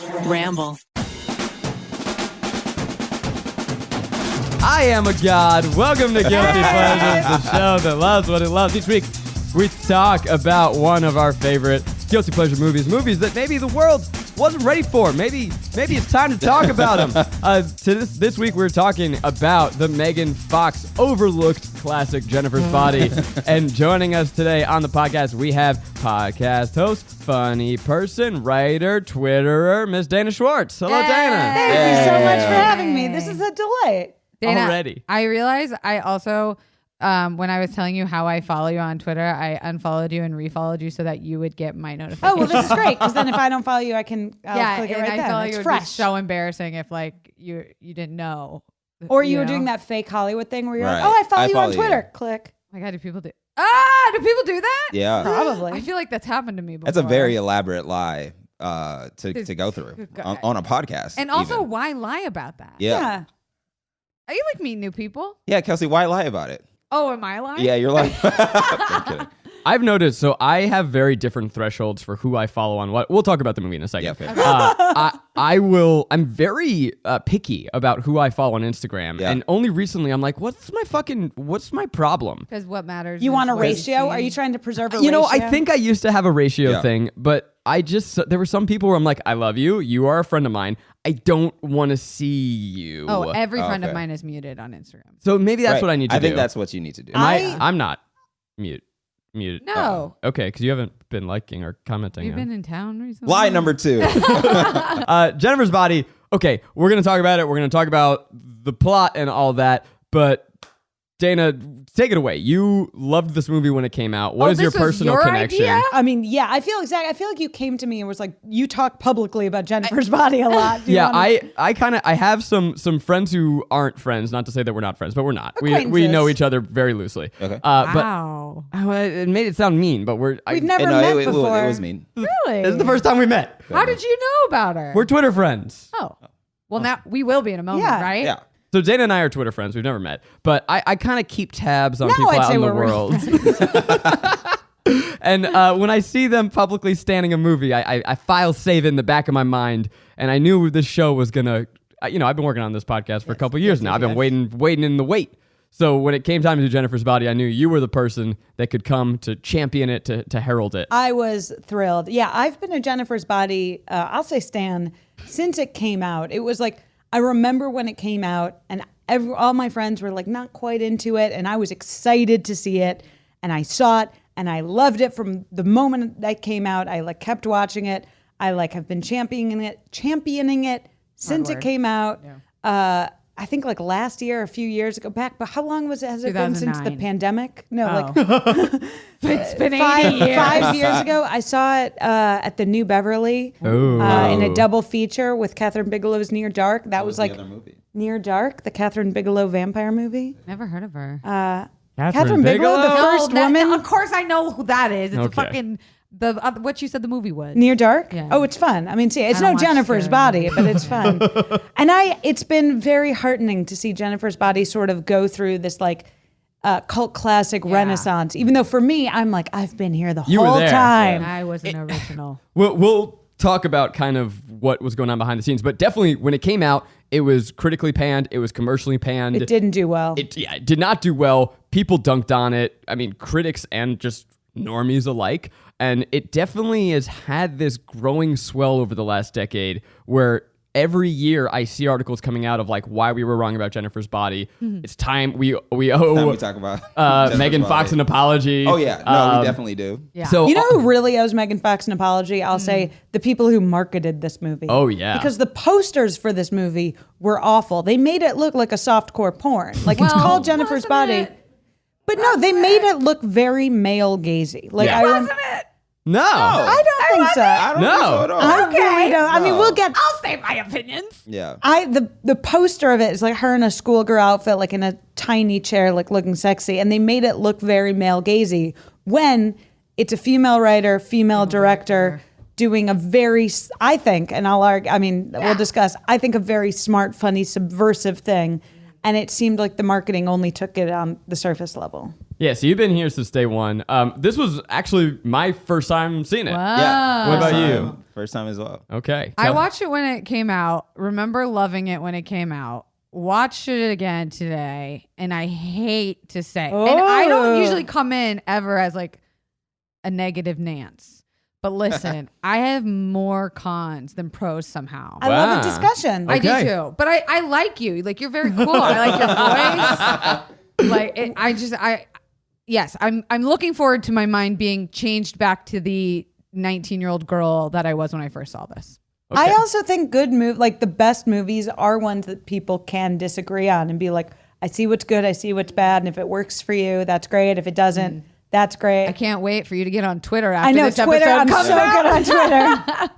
Ramble. I am a god. Welcome to Guilty Pleasures, the show that loves what it loves. Each week, we talk about one of our favorite guilty pleasure movies that maybe the world wasn't ready for. Maybe it's time to talk about them. This week, we're talking about the Megan Fox overlooked classic Jennifer's Body. And joining us today on the podcast, we have podcast host, funny person, writer, Twitterer, Miss Dana Schwartz. Hello, Dana. Thank you so much for having me. This is a delight. Dana, Already. I realized I also, when I was telling you how I follow you on Twitter, I unfollowed you and refollowed you so that you would get my notifications. Oh, well, this is great because then if I don't follow you, I can click it right I then. feel like It's it would fresh. be so embarrassing if like you didn't know. Or you were know? doing that fake Hollywood thing where you're Right. like, oh, I follow I you follow on you. Twitter. Click. Oh my God, do people do that? Yeah. Probably. I feel like that's happened to me before. That's a very elaborate lie to go through on a podcast. And also, even. why lie about that? Yeah. You like meeting new people? Yeah, Kelsey, why lie about it? Oh, am I lying? Yeah, you're lying. I'm kidding. I've noticed, so I have very different thresholds for who I follow on what. We'll talk about the movie in a second. Yeah, okay. I'm very picky about who I follow on Instagram. Yeah. And only recently I'm like, what's my problem? Because what matters? You is want a what you ratio? see. Are you trying to preserve a You know, ratio? I think I used to have a ratio Yeah. thing, but there were some people where I'm like, I love you. You are a friend of mine. I don't want to see you. Oh, every friend of Okay. mine is muted on Instagram. So maybe that's Right. what I need to do. I think that's what you need to do. I'm not muted. No. Okay, because you haven't been liking or commenting. You've on- been in town recently? Lie number 2. Jennifer's Body. Okay, we're going to talk about it. We're going to talk about the plot and all that. But Dana, take it away. You loved this movie when it came out. What is your this was personal your connection? idea? I mean, yeah, I feel like you came to me and was like, you talk publicly about Jennifer's Body a lot. Do you Yeah, wanna- I have some friends who aren't friends. Not to say that we're not friends, but we're not. We know Acquaintances. each other very loosely. Okay. Wow. But it made it sound mean. But We've never No, met it before. was mean. Really? This is the first time we met. How did you know about her? We're Twitter friends. Oh. Well, now we will be in a moment, Yeah. right? Yeah. So Dana and I are Twitter friends. We've never met, but I kind of keep tabs on Now people I'd out say in the we're real world. And when I see them publicly standing a movie, I file save in the back of my mind, and I knew this show was gonna. I've been working on this podcast for a couple years now. I've been waiting in the wait. So when it came time to do Jennifer's Body, I knew you were the person that could come to champion it, to herald it. I was thrilled. Yeah, I've been a Jennifer's Body, I'll say Stan, since it came out. It was like, I remember when it came out and all my friends were like not quite into it. And I was excited to see it. And I saw it and I loved it from the moment that came out. I kept watching it. I have been championing it since it came out. Yeah. I think last year, a few years ago back, but how long has it been since the 2009. pandemic? No, It's been 80 years. 5 years ago. I saw it at the New Beverly Ooh. in a double feature with Catherine Bigelow's Near Dark. That was the other movie? Near Dark, the Catherine Bigelow vampire movie. Never heard of her. Catherine Bigelow, the first woman. Of course, I know who that is. It's Okay. a fucking what you said the movie was. Near Dark? Yeah. Oh, it's fun. I mean, see, it's I don't no watch Jennifer's scary Body, but it's fun. And it's been very heartening to see Jennifer's Body sort of go through this cult classic renaissance. Even though for me, I'm like, I've been here the You were whole there. time. I was an original. We'll talk about kind of what was going on behind the scenes, but definitely when it came out, it was critically panned. It was commercially panned. It didn't do well. It did not do well. People dunked on it. I mean, critics and just normies alike. And it definitely has had this growing swell over the last decade where every year I see articles coming out of why we were wrong about Jennifer's Body. It's time we Time owe we talk about Megan Jennifer's Fox Body. an apology. Oh yeah, no, we definitely do. Yeah. So You know who really owes Megan Fox an apology? I'll say the people who marketed this movie. Oh, yeah. Because the posters for this movie were awful. They made it look like a softcore porn. It's Well, called Jennifer's wasn't Body. it? But no, they made it look very male gazy. Yeah. Wasn't it? no. I don't think so. I don't No. think so at all. I really don't. I mean, No. we'll get. I'll say my opinions. Yeah. The poster of it is her in a schoolgirl outfit, in a tiny chair, looking sexy, and they made it look very male gazy when it's a female writer, female director doing a very, I think, and I'll argue. I mean, we'll discuss. I think a very smart, funny, subversive thing. and it seemed like the marketing only took it on the surface level. Yeah, so you've been here since day one. This was actually my first time seeing it. Wow. Yeah. What about you? First time as well. Okay. I watched it when it came out. Remember loving it when it came out. Watched it again today, and I hate to say, and I don't usually come in ever as like a negative Nance. But listen, I have more cons than pros somehow. I love a discussion. I do Okay. too. But I like you. Like, you're very cool. I like your voice. Like, yes, I'm looking forward to my mind being changed back to the 19-year-old girl that I was when I first saw this. Okay. I also think like the best movies are ones that people can disagree on and be like, I see what's good, I see what's bad, and if it works for you, that's great. If it doesn't, that's great. I can't wait for you to get on Twitter after I know this Twitter. episode I'm comes so out. good on Twitter.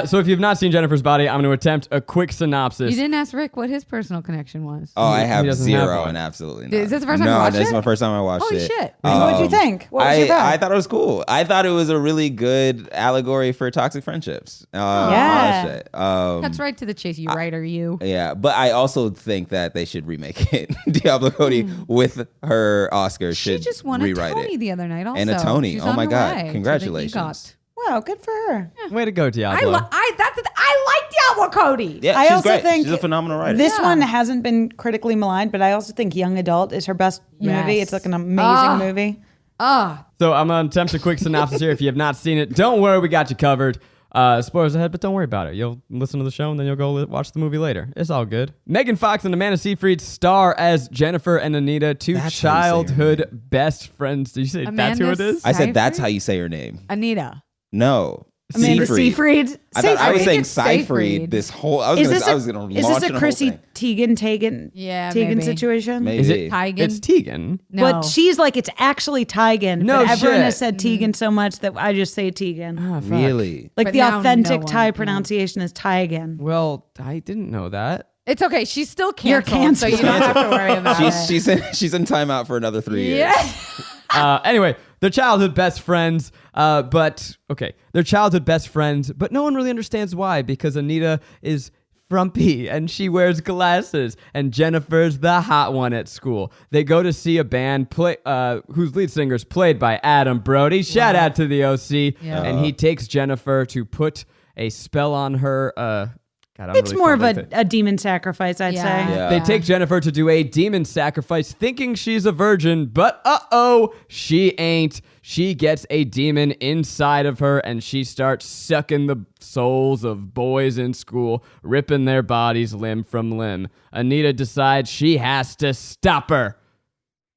So if you've not seen Jennifer's Body, I'm going to attempt a quick synopsis. You didn't ask Rick what his personal connection was. Oh, I He have doesn't have zero one. and absolutely not. Is this the first time you No, watched this is it? my first time I watched Holy it. shit. What'd you think? What was your vibe? I thought it was cool. I thought it was a really good allegory for toxic friendships. Yeah. All that shit. That's right to the chase, you writer, you. Yeah, but I also think that they should remake it. Diablo Cody with her Oscar She should just won a rewrite Tony it. the other night also. And a Tony. She's Oh on my her God. way to the Congratulations. Wow, good for her. Way to go, Diablo. I like Diablo Cody. Yeah, I she's also great. think She's a phenomenal writer. This one hasn't been critically maligned, but I also think Young Adult is her best movie. Yes. It's like an amazing movie. So I'm going to attempt a quick synopsis here. If you have not seen it, don't worry, we got you covered. Spoilers ahead, but don't worry about it. You'll listen to the show and then you'll go watch the movie later. It's all good. Megan Fox and Amanda Seyfried star as Jennifer and Anita, two That's how you say her childhood best friends. Did you say that's who it Amanda is? I said that's Seyfried? how you say her name. Anita. No. Amanda Seyfried. Seyfried. I thought I was saying It's Seyfried. Seyfried this whole. I Is was this gonna is launch this in a a Chrissy whole thing. Teigen Maybe. situation? Maybe. Is it Teigen? It's Tegan. No. But she's like, it's actually Teigen. No but everyone shit. has said Teigen so much that I just say Tegan. Ah, fuck. Really? Like But the now authentic no one Thai can. pronunciation is Teigen. Well, I didn't know that. It's okay. She's still You're canceled, so you don't have to worry about it. She's in timeout for another 3 years. Yeah. Anyway, they're childhood best friends, they're childhood best friends, but no one really understands why, because Anita is frumpy and she wears glasses and Jennifer's the hot one at school. They go to see a band whose lead singer is played by Adam Brody. Shout out to the OC. Yeah. And he takes Jennifer to put a spell on her. It's more of a demon sacrifice, I'd say. Yeah. They take Jennifer to do a demon sacrifice thinking she's a virgin, but she ain't. She gets a demon inside of her and she starts sucking the souls of boys in school, ripping their bodies limb from limb. Anita decides she has to stop her.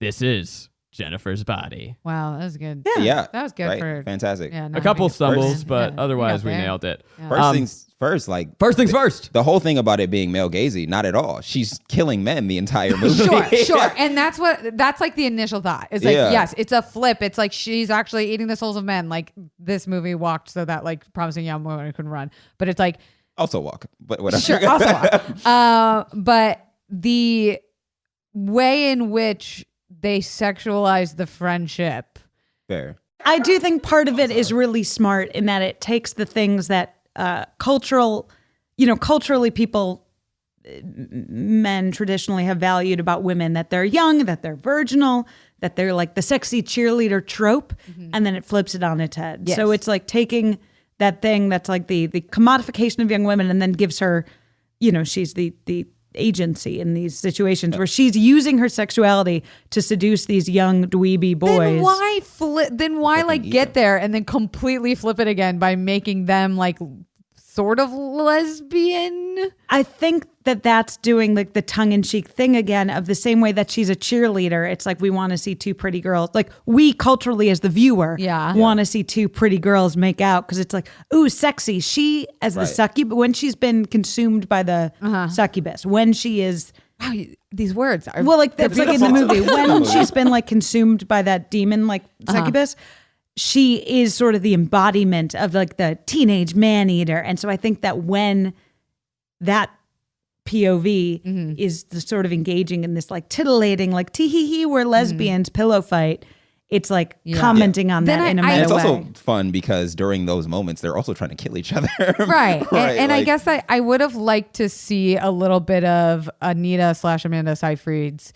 This is Jennifer's Body. Wow, that was good. Yeah. That was good right? for Fantastic. Yeah, A couple stumbles, Yeah, but we otherwise got we there. nailed it. Yeah. First things first, like First things first. the whole thing about it being male gazy, not at all. She's killing men the entire movie. Sure. And that's like the initial thought. It's like, Yeah. yes, it's a flip. It's like she's actually eating the souls of men. Like this movie walked so that like promising young woman couldn't run. But it's like, Also walk, but whatever. sure, also walk. But the way in which they sexualize the friendship. Fair. I do think part of it is really smart in that it takes the things that culturally people, men traditionally have valued about women, that they're young, that they're virginal, that they're like the sexy cheerleader trope, and then it flips it on its head. Yes. So it's like taking that thing that's like the commodification of young women and then gives her, she's the agency in these situations where she's using her sexuality to seduce these young dweeby boys. Then why flip? Then why like get there and then completely flip it again by making them like sort of lesbian? I think that's doing like the tongue-in-cheek thing again of the same way that she's a cheerleader. It's like we want to see two pretty girls. Like we culturally as the viewer want to see two pretty girls make out because it's like, ooh, sexy. She as the succubus, when she's been consumed by the succubus, when she is... Wow, these words are... Well, like that's like in the movie. When she's been like consumed by that demon like succubus, she is sort of the embodiment of like the teenage man-eater. And so I think that when that POV is the sort of engaging in this like titillating, like tee-hee-hee, we're lesbians pillow fight, it's like commenting on Then that in a I- meta And it's way. also fun because during those moments, they're also trying to kill each other. Right. And I like- guess I would have liked to see a little bit of Anita/Amanda Seyfried's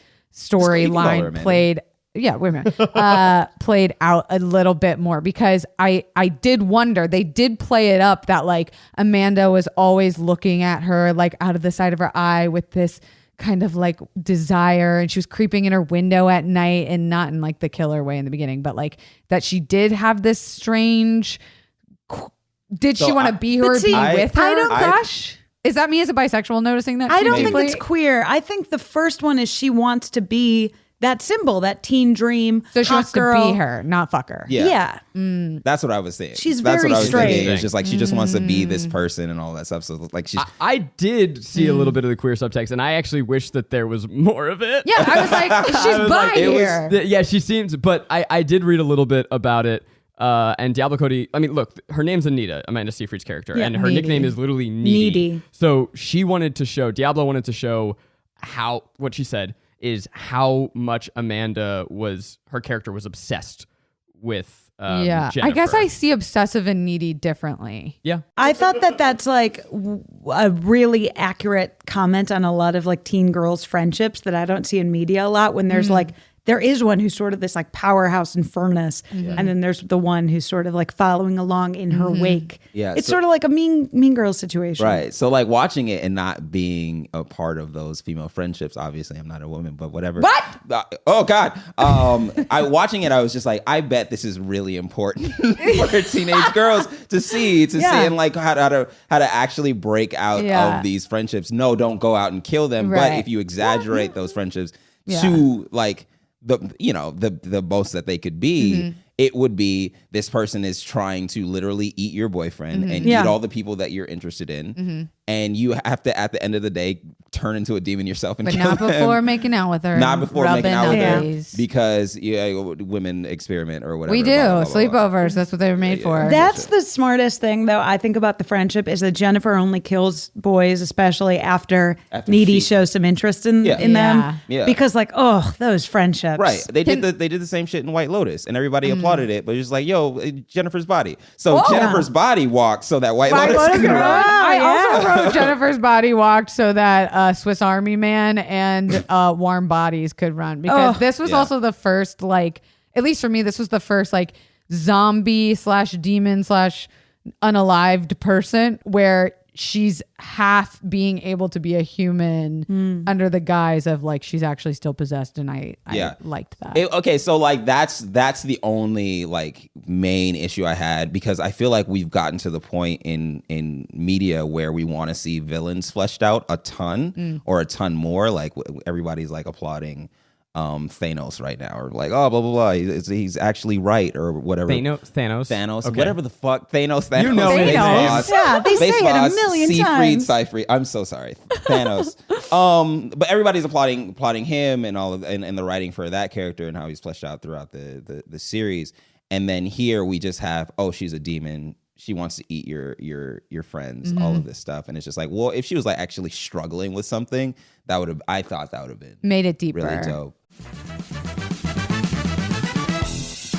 call her storyline Amanda. played. Yeah, wait a minute. Played out a little bit more because I did wonder, they did play it up that like Amanda was always looking at her like out of the side of her eye with this kind of like desire, and she was creeping in her window at night, and not in like the killer way in the beginning, but like that she did have this strange, did she So want to be her, But see, be I- with her I don't- crush? Is that me as a bisexual noticing that? I too don't think deeply? it's queer. I think the first one is she wants to be that symbol, that teen dream. So she hot wants girl. to be her, not fuck her. Yeah. Yeah. That's what I was saying. She's That's very what I was straight. thinking. It's just like she just wants to be this person and all that stuff. So like she's I did see a little bit of the queer subtext, and I actually wish that there was more of it. Yeah, I was like, she's I was bi like, it was- here. yeah, she seems, but I did read a little bit about it. And Diablo Cody, I mean, look, her name's Anita, Amanda Seyfried's character, Yeah, and her Needy. nickname is literally Needy. Needy. So Diablo wanted to show what she said is how much her character was obsessed with Yeah, Jennifer. I guess I see obsessive and needy differently. Yeah. I thought that that's like a really accurate comment on a lot of like teen girls' friendships that I don't see in media a lot when there's like, there is one who's sort of this like powerhouse in furnace, and then there's the one who's sort of like following along in her wake. Yeah, it's so- sort of like a mean girls situation. right. So like watching it and not being a part of those female friendships. Obviously, I'm not a woman, but whatever. What? Oh God. Watching it, I was just like, I bet this is really important for teenage girls to see Yeah. and like how to actually break out Yeah. of these friendships. No, don't go out and kill them. But Right. if you exaggerate those friendships Yeah. to like the most that they could be, it would be this person is trying to literally eat your boyfriend and Yeah. eat all the people that you're interested in, and you have to at the end of the day turn into a demon yourself and But kill not them. before making out with her. Not before making out with her, rubbing because women experiment or whatever. We do. blah, blah, blah, blah. Sleepovers. That's what they were made for. That's the smartest thing, though, I think about the friendship is that Jennifer only kills boys, especially after Needy she- shows some interest in Yeah. them. Yeah. Because, like, oh, those friendships. Right, they did the same shit in White Lotus, and everybody applauded it. But it's just like, yo, Jennifer's body. So Jennifer's body walked so that White Lotus Lotus could could run. run. I also yeah. wrote Jennifer's body walked so that Swiss Army Man and Warm Bodies could run, because this was Yeah. also the first, like, at least for me, this was the first like zombie/demon/unalived person where she's half being able to be a human under the guise of like she's actually still possessed, and I liked that. Okay, so like that's the only like main issue I had, because I feel like we've gotten to the point in media where we want to see villains fleshed out a ton or a ton more. Like everybody's like applauding Thanos right now, or like, oh, blah blah blah, he's actually right, or whatever. Thanos. Okay. Whatever the fuck, Thanos. You know Face his Thanos. Boss. Yeah, they say Face it a Boss, million Seafried, times. Seyfried. I'm so sorry, Thanos. But everybody's applauding him and all of and the writing for that character and how he's fleshed out throughout the series. And then here we just have, oh, she's a demon. She wants to eat your friends, all of this stuff. And it's just like, well, if she was like actually struggling with something, I thought that would have been Made it deeper. really dope.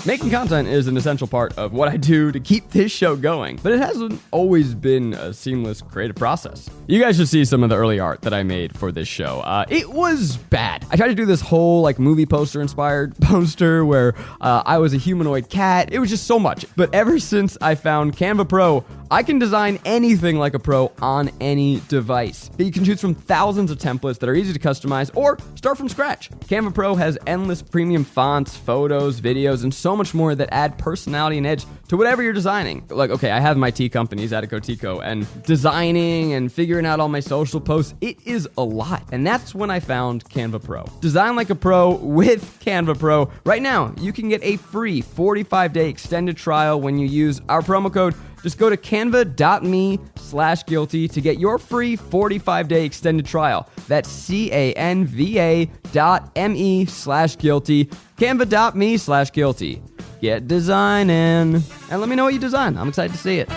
Making content is an essential part of what I do to keep this show going, but it hasn't always been a seamless creative process. You guys should see some of the early art that I made for this show. It was bad. I tried to do this whole like movie poster inspired poster where I was a humanoid cat. It was just so much. But ever since I found Canva Pro, I can design anything like a pro on any device. You can choose from thousands of templates that are easy to customize or start from scratch. Canva Pro has endless premium fonts, photos, videos, and so much more that add personality and edge to whatever you're designing. Like, okay, I have my tea companies, Attico Tico, and designing and figuring out all my social posts, it is a lot. And that's when I found Canva Pro. Design like a pro with Canva Pro. Right now, you can get a free 45-day extended trial when you use our promo code. Just go to canva.me/guilty to get your free 45-day extended trial. That's canva.me/guilty. Canva.me/guilty. Get designing. And let me know what you design. I'm excited to see it.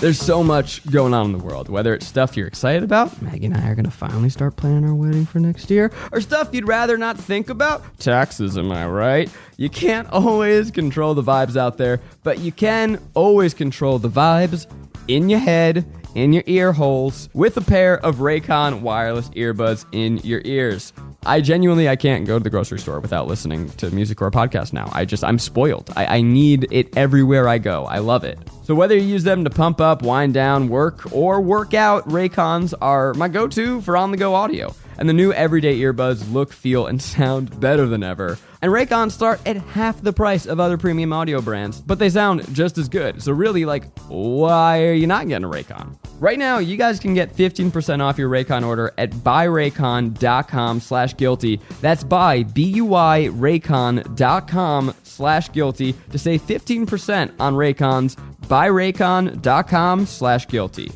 There's so much going on in the world, whether it's stuff you're excited about, Maggie and I are going to finally start planning our wedding for next year, or stuff you'd rather not think about, taxes, am I right? You can't always control the vibes out there, but you can always control the vibes in your head, in your ear holes, with a pair of Raycon wireless earbuds in your ears. I can't go to the grocery store without listening to music or a podcast now. I'm spoiled. I need it everywhere I go. I love it. So whether you use them to pump up, wind down, work, or work out, Raycons are my go-to for on-the-go audio. And the new everyday earbuds look, feel, and sound better than ever. And Raycons start at half the price of other premium audio brands, but they sound just as good. So really, why are you not getting a Raycon? Right now, you guys can get 15% off your Raycon order at buyraycon.com/guilty. That's buyraycon.com/guilty to save 15% on Raycons. Buyraycon.com/guilty.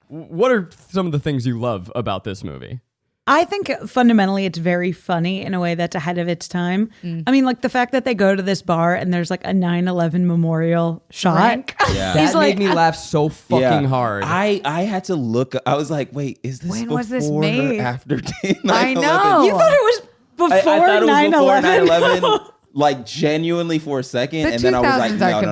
What are some of the things you love about this movie? I think fundamentally it's very funny in a way that's ahead of its time. I mean, the fact that they go to this bar and there's a 9/11 memorial shot. Frank. Yeah. That made me laugh so fucking hard. I had to look. I was like, wait, is this When before was this or made? after 9/11? I know. You thought it was before I thought it was 9/11? before 9/11. Genuinely for a second, The and then I was like, 2000s no, are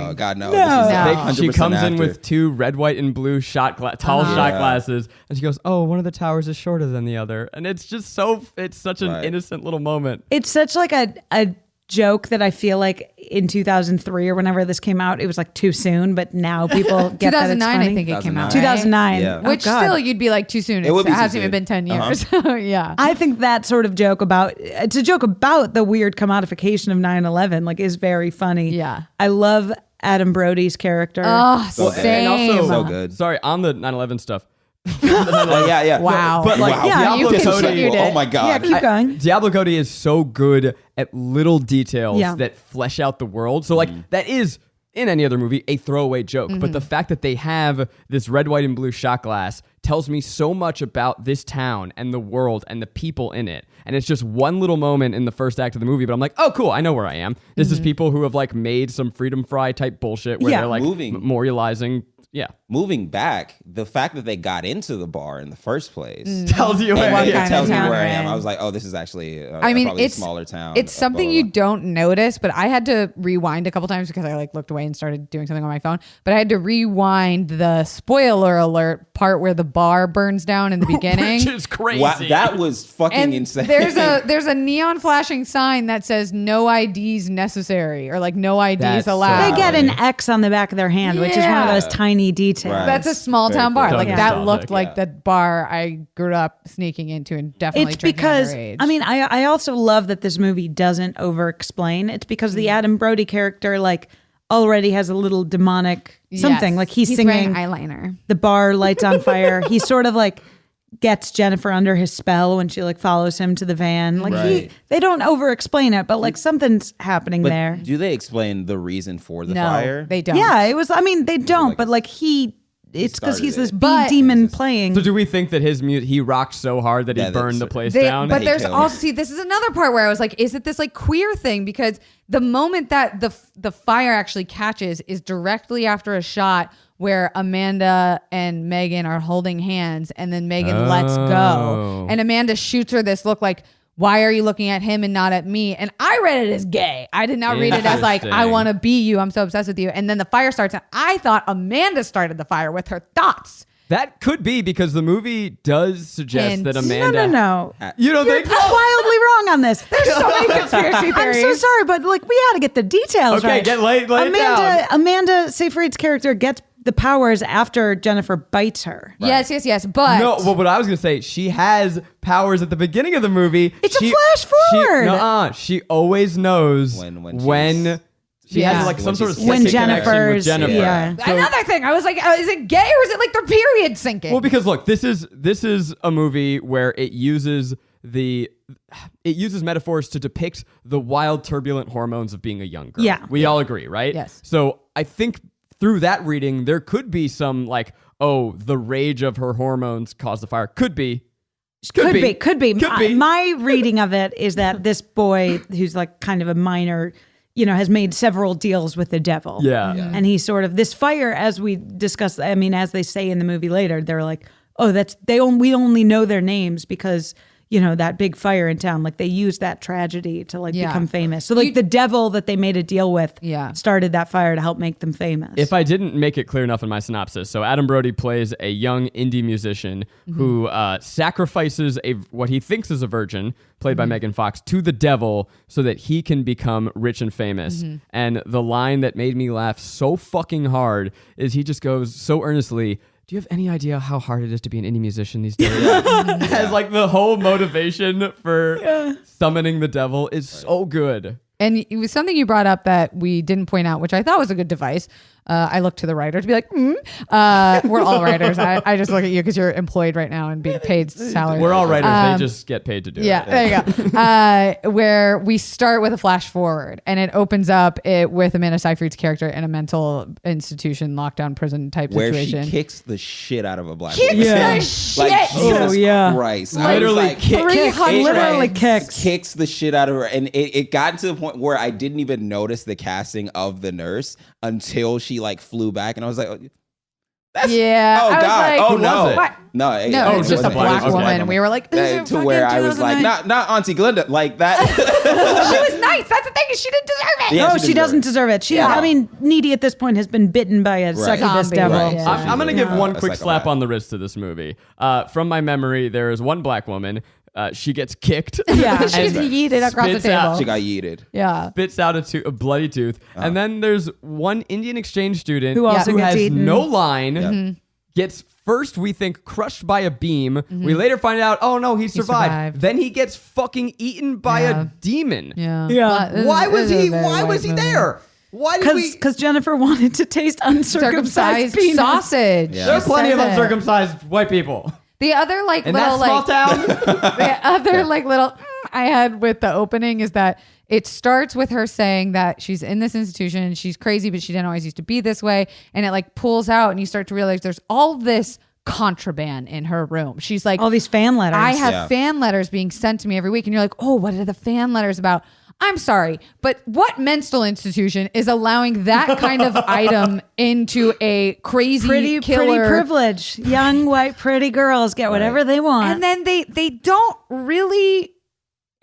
no, God, No. no. This is She 100% comes in after. with two red, white, and blue shot glasses, and she goes, "Oh, one of the towers is shorter than the other," and it's just it's such an innocent little moment. It's such a joke that I feel like in 2003 or whenever this came out, it was too soon, but now people get that it's 2009, funny. I think it came out. 2009. Yeah. Oh, Which God. still you'd be too soon. It would be It too hasn't soon. even been 10 years. Yeah. I think that sort of joke it's a joke about the weird commodification of 9/11, is very funny. Yeah. I love Adam Brody's character. Oh, So good. same. And also, So good. Sorry, on the 9/11 stuff. Yeah. Wow. But Yeah, Diablo you Cody, continued it. Oh my God. Yeah, keep going. Diablo Cody is so good at little details Yeah. that flesh out the world. So that is in any other movie a throwaway joke, but the fact that they have this red, white, and blue shot glass tells me so much about this town and the world and the people in it. And it's just one little moment in the first act of the movie, but I'm like, oh, cool, I know where I am. This is people who have made some Freedom Fry type bullshit where Yeah. they're Moving. memorializing. Yeah. Moving back, the fact that they got into the bar in the first place Tells you and where it I am. tells me town where I we're am. in. I was like, oh, this is actually Probably a it's smaller town. It's something you don't notice, but I had to rewind a couple times because I looked away and started doing something on my phone. But I had to rewind the spoiler alert part where the bar burns down in the beginning. Which is crazy. Wow, that was fucking And insane. there's a neon flashing sign that says no IDs necessary or no IDs That's so allowed. They get an X on the back of their hand, which is one of Yeah. those tiny details. Right. That's a small Very town bar. cool. Like Yeah. that Nostalgic, looked like yeah. the bar I grew up sneaking into and definitely It's drinking because underage. I also love that this movie doesn't over explain. It's because the Adam Brody character already has a little demonic something. Yes. He's wearing singing, eyeliner. the bar lights on fire. He sort of gets Jennifer under his spell when she follows him to the van. Right. They don't over explain it, but something's happening But there. do they explain the reason for the No, fire? they don't. Yeah, it was. They don't, but it's because started he's this it. bee demon playing. So do we think that his music, he rocked so hard that he Yeah, burned the that's- place They- down? but He there's killed also this is another part where I was like, is it this queer thing? Because the moment that the fire actually catches is directly after a shot where Amanda and Megan are holding hands, and then Megan lets Oh. go, and Amanda shoots her this look why are you looking at him and not at me? And I read it as gay. I did not read it as I Interesting. want to be you. I'm so obsessed with you. And then the fire starts, and I thought Amanda started the fire with her thoughts. That could be because the movie does suggest And- that no, Amanda. no. You don't You're think? wildly wrong on this. There's so many conspiracy theories. I'm so sorry, but we got to get the details Okay, right. lay it down. Amanda Seyfried's character gets the powers after Jennifer bites her. Yes. But No, well, what I was gonna say, she has powers at the beginning of the movie. It's a flash forward. She always knows When she Yeah. has some When sort of she's- When psychic connection Jennifer's- with Jennifer. yeah. So- another thing, I was like, is it gay or is it their period sinking? well, because look, this is a movie where it uses metaphors to depict the wild, turbulent hormones of being a young girl. Yeah. We all agree, right? Yes. So I think through that reading, there could be some the rage of her hormones caused the fire. Could be. Could be. Could be. My reading of it is that this boy, who's kind of a minor, has made several deals with the devil. Yeah. And he sort of, this fire, as we discussed, I mean, as they say in the movie later, they're like, oh, we only know their names because, that big fire in town, like they used that tragedy to become famous. So the devil that they made a deal with started that fire to help make them famous. If I didn't make it clear enough in my synopsis, so Adam Brody plays a young indie musician who sacrifices what he thinks is a virgin, played by Megan Fox, to the devil so that he can become rich and famous. And the line that made me laugh so fucking hard is he just goes so earnestly, do you have any idea how hard it is to be an indie musician these days? As the whole motivation for summoning the devil is so good. And it was something you brought up that we didn't point out, which I thought was a good device. I look to the writer to be like, we're all writers. I just look at you because you're employed right now and being paid salary. We're all writers. They just get paid to do it. Yeah, there you go. Where we start with a flash forward and it opens up with Amanda Seyfried's character in a mental institution, lockdown prison type situation. Where she kicks the shit out of a black Kicks woman. the shit. Jesus Christ. Literally kicks the shit out of her. And it got to the point where I didn't even notice the casting of the nurse until she flew back, and I was like, that's, oh God, oh no, no, it's just a black woman. And we were like, to where I was like, not Auntie Glinda, like that. She was nice. That's the thing, is she didn't deserve it. Yeah, no, she doesn't deserve it. I mean, Needy at this point has been bitten by a succubus devil. Right. Yeah. I'm going to give one quick slap on the wrist to this movie. From my memory, there is one black woman. She gets kicked. Yeah, she's yeeted across the table. She got yeeted. Yeah. Spits out a bloody tooth. And then there's one Indian exchange student who also has eaten. no line, gets first, we think, crushed by a beam. We later find out, oh no, he survived. Then he gets fucking eaten by a demon. Yeah. Why was he there? Why did we? Because Jennifer wanted to taste uncircumcised penis. Sausage. There are plenty of uncircumcised white people. The other in that small town. The other little I had with the opening is that it starts with her saying that she's in this institution, she's crazy, but she didn't always used to be this way, and it pulls out, and you start to realize there's all this contraband in her room. She's like, all these fan letters. I have fan letters being sent to me every week, and you're like, oh, what are the fan letters about? I'm sorry, but what mental institution is allowing that kind of item into a crazy pretty privilege? Young white pretty girls get whatever they want, and then they don't really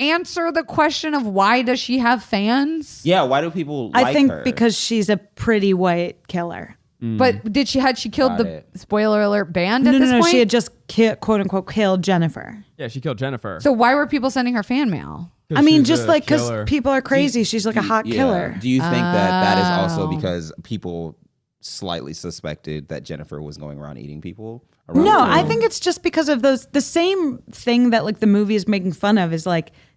answer the question of why does she have fans? Yeah, why do people? I think her? Because she's a pretty white killer. But had she killed spoiler alert band at this point? No, she had just quote unquote killed Jennifer. Yeah, she killed Jennifer. So why were people sending her fan mail? I mean, just because people are crazy. She's like a hot killer. Do you think that is also because people slightly suspected that Jennifer was going around eating people? No, I think it's just because of the same thing that the movie is making fun of is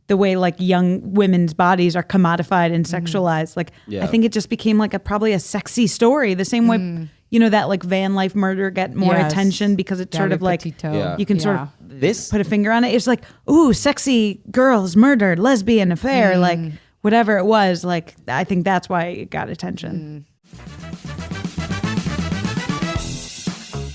the way young women's bodies are commodified and sexualized. I think it just became probably a sexy story. The same way, that van life murder get more attention because it's sort of you can sort of put a finger on it. It's ooh, sexy girls murdered, lesbian affair, whatever it was. I think that's why it got attention.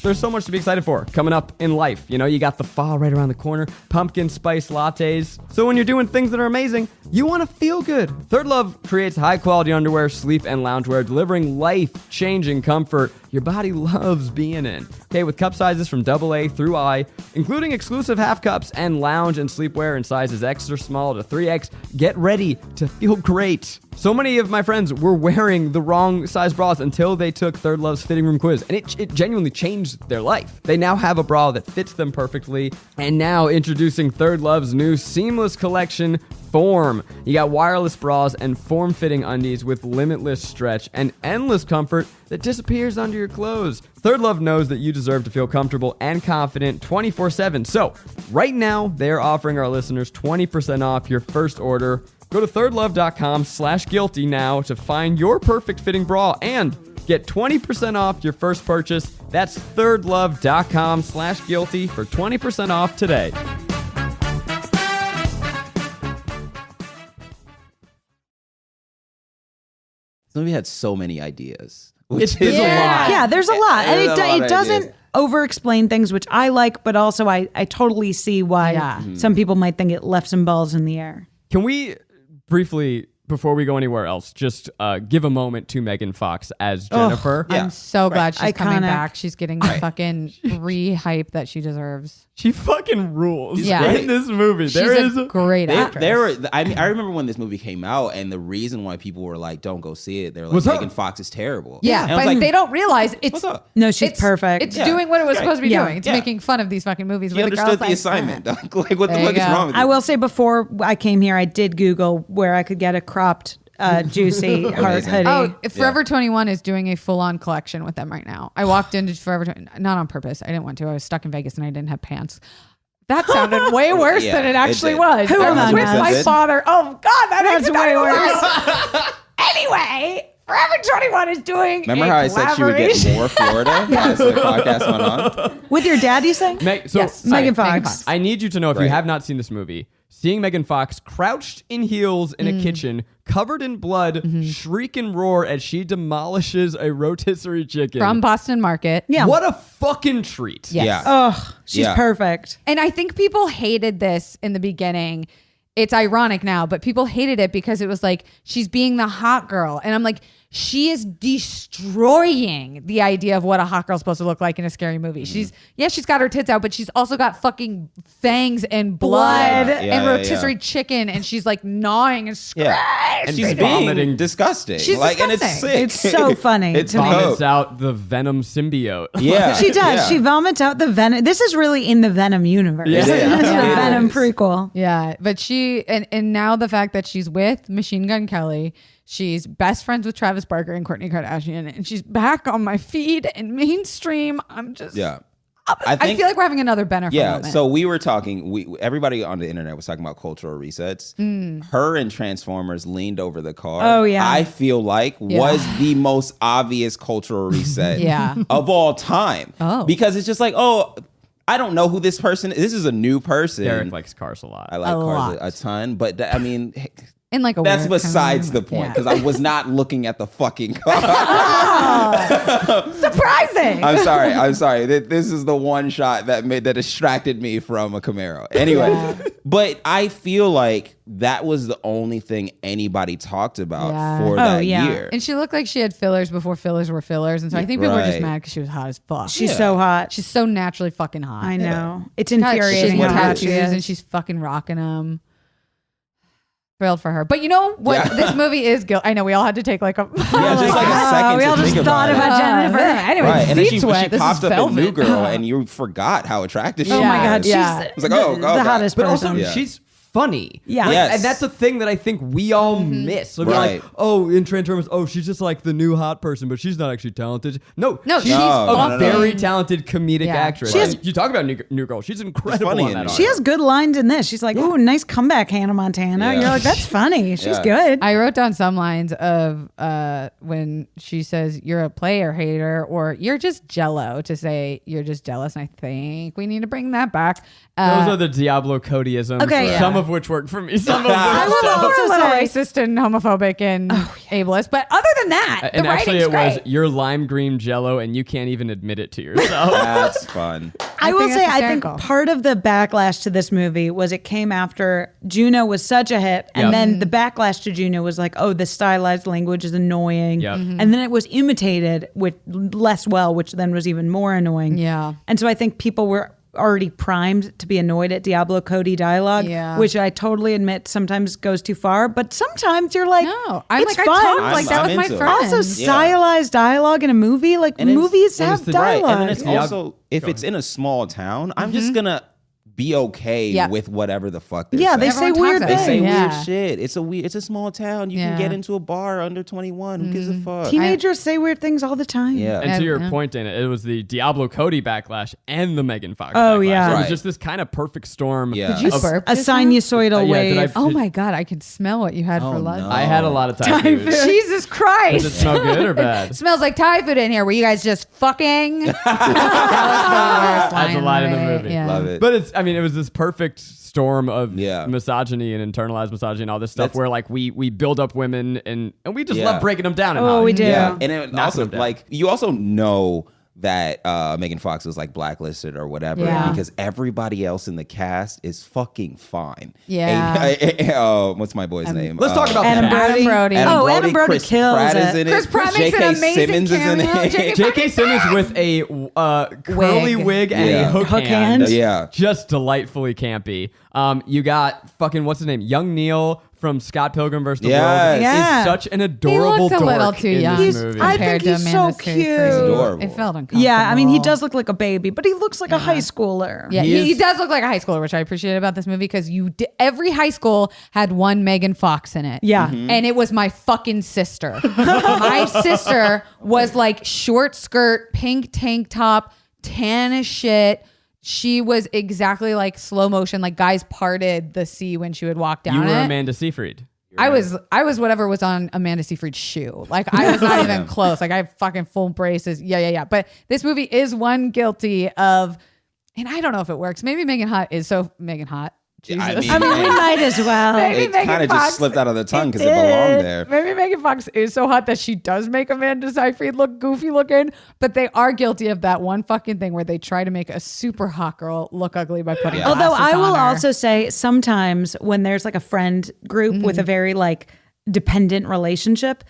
There's so much to be excited for coming up in life. You got the fall right around the corner, pumpkin spice lattes. So when you're doing things that are amazing, you want to feel good. Third Love creates high quality underwear, sleep, and loungewear, delivering life-changing comfort your body loves being in. Okay, with cup sizes from AA through I, including exclusive half cups and lounge and sleepwear in sizes extra small to 3X, get ready to feel great. So many of my friends were wearing the wrong size bras until they took Third Love's fitting room quiz, and it genuinely changed their life. They now have a bra that fits them perfectly, and now introducing Third Love's new seamless collection, Form. You got wireless bras and form-fitting undies with limitless stretch and endless comfort that disappears under your clothes. Third Love knows that you deserve to feel comfortable and confident 24/7. So, right now, they're offering our listeners 20% off your first order. Go to thirdlove.com/guilty now to find your perfect fitting bra and get 20% off your first purchase. That's thirdlove.com/guilty for 20% off today. This movie had so many ideas. Which is a lot. Yeah, there's a lot. And it doesn't ideas. over-explain things, which I like, but also I totally see why some people might think it left some balls in the air. Can we briefly, before we go anywhere else, just give a moment to Megan Fox as Jennifer. Yeah. I'm so glad she's coming Iconic. back. She's getting the fucking re-hype that she deserves. She fucking rules Yeah. in this movie. She's There is a great actress. I mean, I remember when this movie came out, and the reason why people were like, "Don't go see it," they're like, What's up? "Megan Fox is terrible." Yeah, and I was but like, they don't realize it's "What's up?" No, she's it's perfect. It's Yeah. doing what it was Right. supposed to be Yeah. doing. It's Yeah. making fun of these fucking movies. He where the girl's understood the like, assignment. "Ah." Like, what the There fuck you is go. wrong with I you? will say before I came here, I did Google where I could get a cropped, juicy heart Amazing. hoodie. Oh, if Forever 21 is doing a full-on collection with them right now. I walked into Forever 21, not on purpose. I didn't want to. I was stuck in Vegas and I didn't have pants. That sounded way worse Yeah, than it it actually did. was. Who I was among with us? my did? father. Oh God, That's way worse. Anyway, Forever 21 is doing. Remember a how I said she would get collaboration. more Florida as the podcast went on? With your dad, you say? So Yes. Megan Megan Fox. I need you to know, if you Right. have not seen this movie, seeing Megan Fox crouched in heels in a kitchen, covered in blood, shriek and roar as she demolishes a rotisserie chicken. From Boston Market. Yeah. What a fucking treat. Yes. Yeah. Oh, she's Yeah. perfect. And I think people hated this in the beginning. It's ironic now, but people hated it because it was like, she's being the hot girl. And I'm like, she is destroying the idea of what a hot girl's supposed to look like in a scary movie. She's got her tits out, but she's also got fucking fangs and blood Blood. Yeah, and yeah, rotisserie chicken, and she's like gnawing and scratching. Yeah. And she's She's being vomiting. disgusting. She's and it's disgusting. sick. It's so funny It's to me. Vomits dope. out the Venom symbiote. Yeah. She does. Yeah. She vomits out the Venom. This is really in the Venom universe. Yeah. This is Yeah. the Yeah. Venom It is. prequel. Yeah, but she and now the fact that she's with Machine Gun Kelly, she's best friends with Travis Barker and Kourtney Kardashian, and she's back on my feed and mainstream. I'm just Yeah. I feel like we're having another Bennifer Yeah, moment. so we were talking. Everybody on the internet was talking about cultural resets. Her and Transformers leaned over the car. Oh, yeah. I feel like was the most obvious cultural reset Yeah. of all time. Oh. Because it's just like, oh, I don't know who this person is. This is a new person. Derek likes cars a lot. I like A cars lot. a ton, but I mean, in like a that's weird kind of besides way. the point Yeah. because I was not looking at the fucking car. Surprising. I'm sorry. This is the one shot that distracted me from a Camaro. Anyway, but I feel like that was the only thing anybody talked about Yeah. for Oh, that yeah. year. And she looked like she had fillers before fillers were fillers, and so I think people were just Right. mad because she was hot as fuck. She's so hot. She's so naturally fucking hot. I know. It's God, infuriating she's how hot she tattoos is. and she's fucking rocking them. Thrilled for her. But you know what? Yeah. This movie is guilt. I know we all had to take like a Yeah, just like a second we to all just think thought about it. about Jennifer. Anyway, Right, and then feet she sweat. This popped is up in New velvet. Girl, and you forgot how attractive she Oh was. my God, Yeah. she's It's like, oh, the God. hottest But person. also, Yeah. she's funny. Yeah. Like, Yes. and that's a thing that I think we all miss. So we're Right. like, oh, in Transformers, oh, she's just like the new hot person, but she's not actually talented. No, No, she's she's a no. very talented comedic Yeah. actress. She has- You talk about New Girl, she's incredible funny on in that. New arc. She has good lines in this. She's like, "Ooh, nice comeback, Hannah Montana." Yeah. You're like, "That's funny. She's Yeah. good." I wrote down some lines of when she says you're a player hater or you're just jello to say you're just jealous. And I think we need to bring that back. Those are the Diablo Codyisms, Okay, some yeah. of which work for me, some of I which will don't. We're a also little say, racist and homophobic and ableist, but other than that, And the actually, writing's it was great. you're lime green Jello, and you can't even admit it to yourself. That's fun. I will think say, that's I think hysterical. part of the backlash to this movie was it came after Juno was such a hit, and Yep. then the backlash to Juno was like, "Oh, the stylized language is annoying," Yep. Mhm. and then it was imitated with less well, which then was even more annoying. Yeah. and so I think people were already primed to be annoyed at Diablo Cody dialogue, Yeah. which I totally admit sometimes goes too far, but sometimes you're like, No, I'm it's like, fun. I talk like that I'm with my into it. friends. Also, stylized dialogue in a movie, like And it's- movies and have it's the- dialogue. Right, and then it's Yeah. also if Go it's in a small town, I'm just gonna be okay Yeah. with whatever the fuck they're yeah, saying. they say Everyone weird talks They things. say Yeah. weird shit. It's a small town. You Yeah. can get into a bar under 21. Who gives a fuck? Teenagers say weird things all the time. Yeah. And to your Yeah. point, Dana, it was the Diablo Cody backlash and the Megan Fox. Oh, backlash. yeah. It was Right. just this kind of perfect storm. Yeah. Did you of- burp? A just now? sinusoidal Yeah, did wave. I- Oh my God, I can smell what you had Oh, for lunch. no. I had a lot of Thai food. Does Jesus it Christ. smell good or bad? Smells like Thai food in here. Were you guys just fucking? that was the worst That's a line in the movie. Yeah. Love it. But it was this perfect storm of Yeah. misogyny and internalized misogyny and all this stuff That's- where like we build up women and we just Yeah. love breaking them down. And Oh, we do. Yeah, and it Knocking also them down. like you also know that Megan Fox was like blacklisted or whatever, Yeah. because everybody else in the cast is fucking fine. Yeah. What's my boy's name? Let's talk about Adam that. Brody. Adam Oh, Adam Brody Chris kills Pratt it. is in it. Chris Pratt makes an J.K. amazing Simmons is in cameo. it. J.K. Simmons with a curly wig and Yeah. a hook Hook hand. hand. Yeah. Just delightfully campy. You got fucking, what's his name? Young Neil from Scott Pilgrim vs. the Yes. World. Yeah. Is such an He adorable looked a dork little too in young. this He's- movie. I compared think to he's Amanda so Seyfried. cute. Adorable. It felt uncomfortable. Yeah, I mean, he does look like a baby, but he looks like a high schooler. Yeah, He he is- does look like a high schooler, which I appreciate about this movie because every high school had one Megan Fox in it. Yeah. And it was my fucking sister. My sister was like short skirt, pink tank top, tan as shit. She was exactly like slow motion, like guys parted the sea when she would walk down You were it. Amanda Seyfried. I was whatever was on Amanda Seyfried's shoe. Like I was not even close. Like I have fucking full braces. Yeah. But this movie is one guilty of, and I don't know if it works. Maybe Megan Hot. Jesus. I mean, we might as well. Maybe It Megan kind of Fox- just slipped out of the tongue because it did. belonged there. Maybe Megan Fox is so hot that she does make Amanda Seyfried look goofy looking, but they are guilty of that one fucking thing where they try to make a super hot girl look ugly by putting Although glasses I will on her. also say sometimes when there's like a friend group with a very like dependent relationship,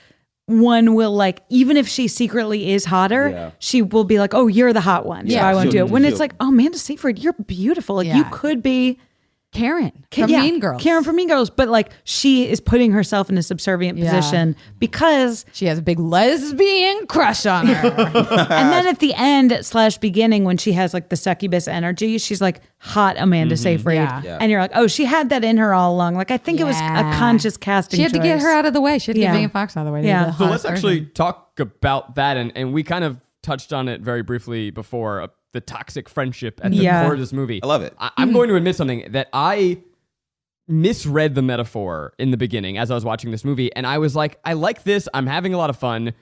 one will like, even if she secretly is hotter, Yeah. she will be like, oh, you're the hot one. So Yeah. I won't do it. When she'll- it's like, oh, Amanda Seyfried, you're beautiful. Like you Yeah. could be Karen from yeah, Mean Girls. Karen from Mean Girls, but like she is putting herself in a subservient Yeah. position because She has a big lesbian crush on her. and then at the end / beginning when she has like the succubus energy, she's like hot Amanda Seyfried. Yeah. Yeah. And you're like, oh, she had that in her all along. Like I think it was a Yeah. conscious casting She had to get choice. her out of the way. She had to Yeah. get Megan Fox out of the way. to be Yeah. the So let's hottest actually version. talk about that. And we kind of touched on it very briefly before, the toxic friendship at the Yeah. core of this movie. I love it. I'm going to admit something that I misread the metaphor in the beginning as I was watching this movie, and I was like, I like this. I'm having a lot of fun.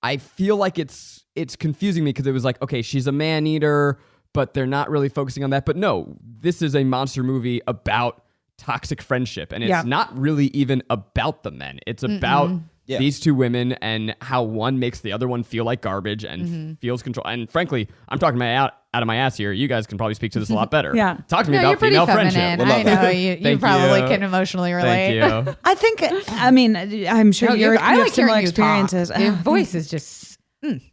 I feel like it's confusing me because it was like, okay, she's a man eater, but they're not really focusing on that. But no, this is a monster movie about toxic friendship, and it's Yeah. not really even about the men. It's about Yeah. these two women and how one makes the other one feel like garbage and feels control. And frankly, I'm talking out of my ass here. You guys can probably speak to this a lot better. Yeah. Talk to me No, you're about pretty female feminine. friendship. We'll I love know it. you Thank probably you. can emotionally relate. Thank you. I think, I mean, I'm sure No, you I have like similar hearing you experiences. talk. Your voice is just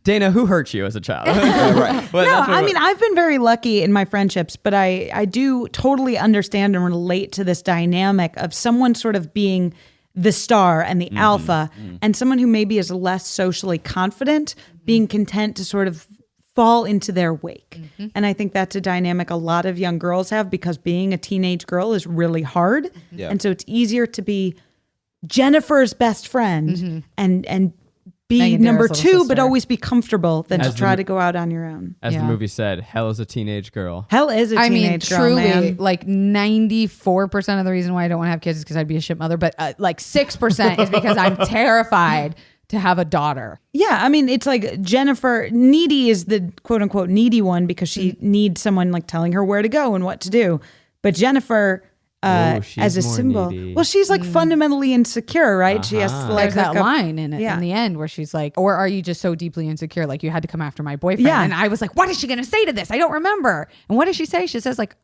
Dana, who hurt you as a child? Right. But No, that's what- I mean, I've been very lucky in my friendships, but I do totally understand and relate to this dynamic of someone sort of being the star and the alpha and someone who maybe is less socially confident being content to sort of fall into their wake. And I think that's a dynamic a lot of young girls have because being a teenage girl is really hard. Yeah. And so it's easier to be Jennifer's best friend and be Megan number Darr's 2, little but sister. always be comfortable than As to the try mo- to go out on your own. as the Yeah. movie said, hell is a teenage girl. Hell is a I mean, teenage girl, truly, man. like 94% of the reason why I don't want to have kids is because I'd be a shit mother, but like 6% is because I'm terrified to have a daughter. Yeah, I mean, it's like Jennifer, needy is the quote unquote needy one because she needs someone like telling her where to go and what to do. But Jennifer, she's as a more symbol, needy. well, she's like fundamentally insecure, right? She has to like There's that hook up- line in it Yeah. in the end where she's like, or are you just so deeply insecure? Like you had to come after my boyfriend. Yeah. And I was like, what is she going to say to this? I don't remember. And what does she say? She says like,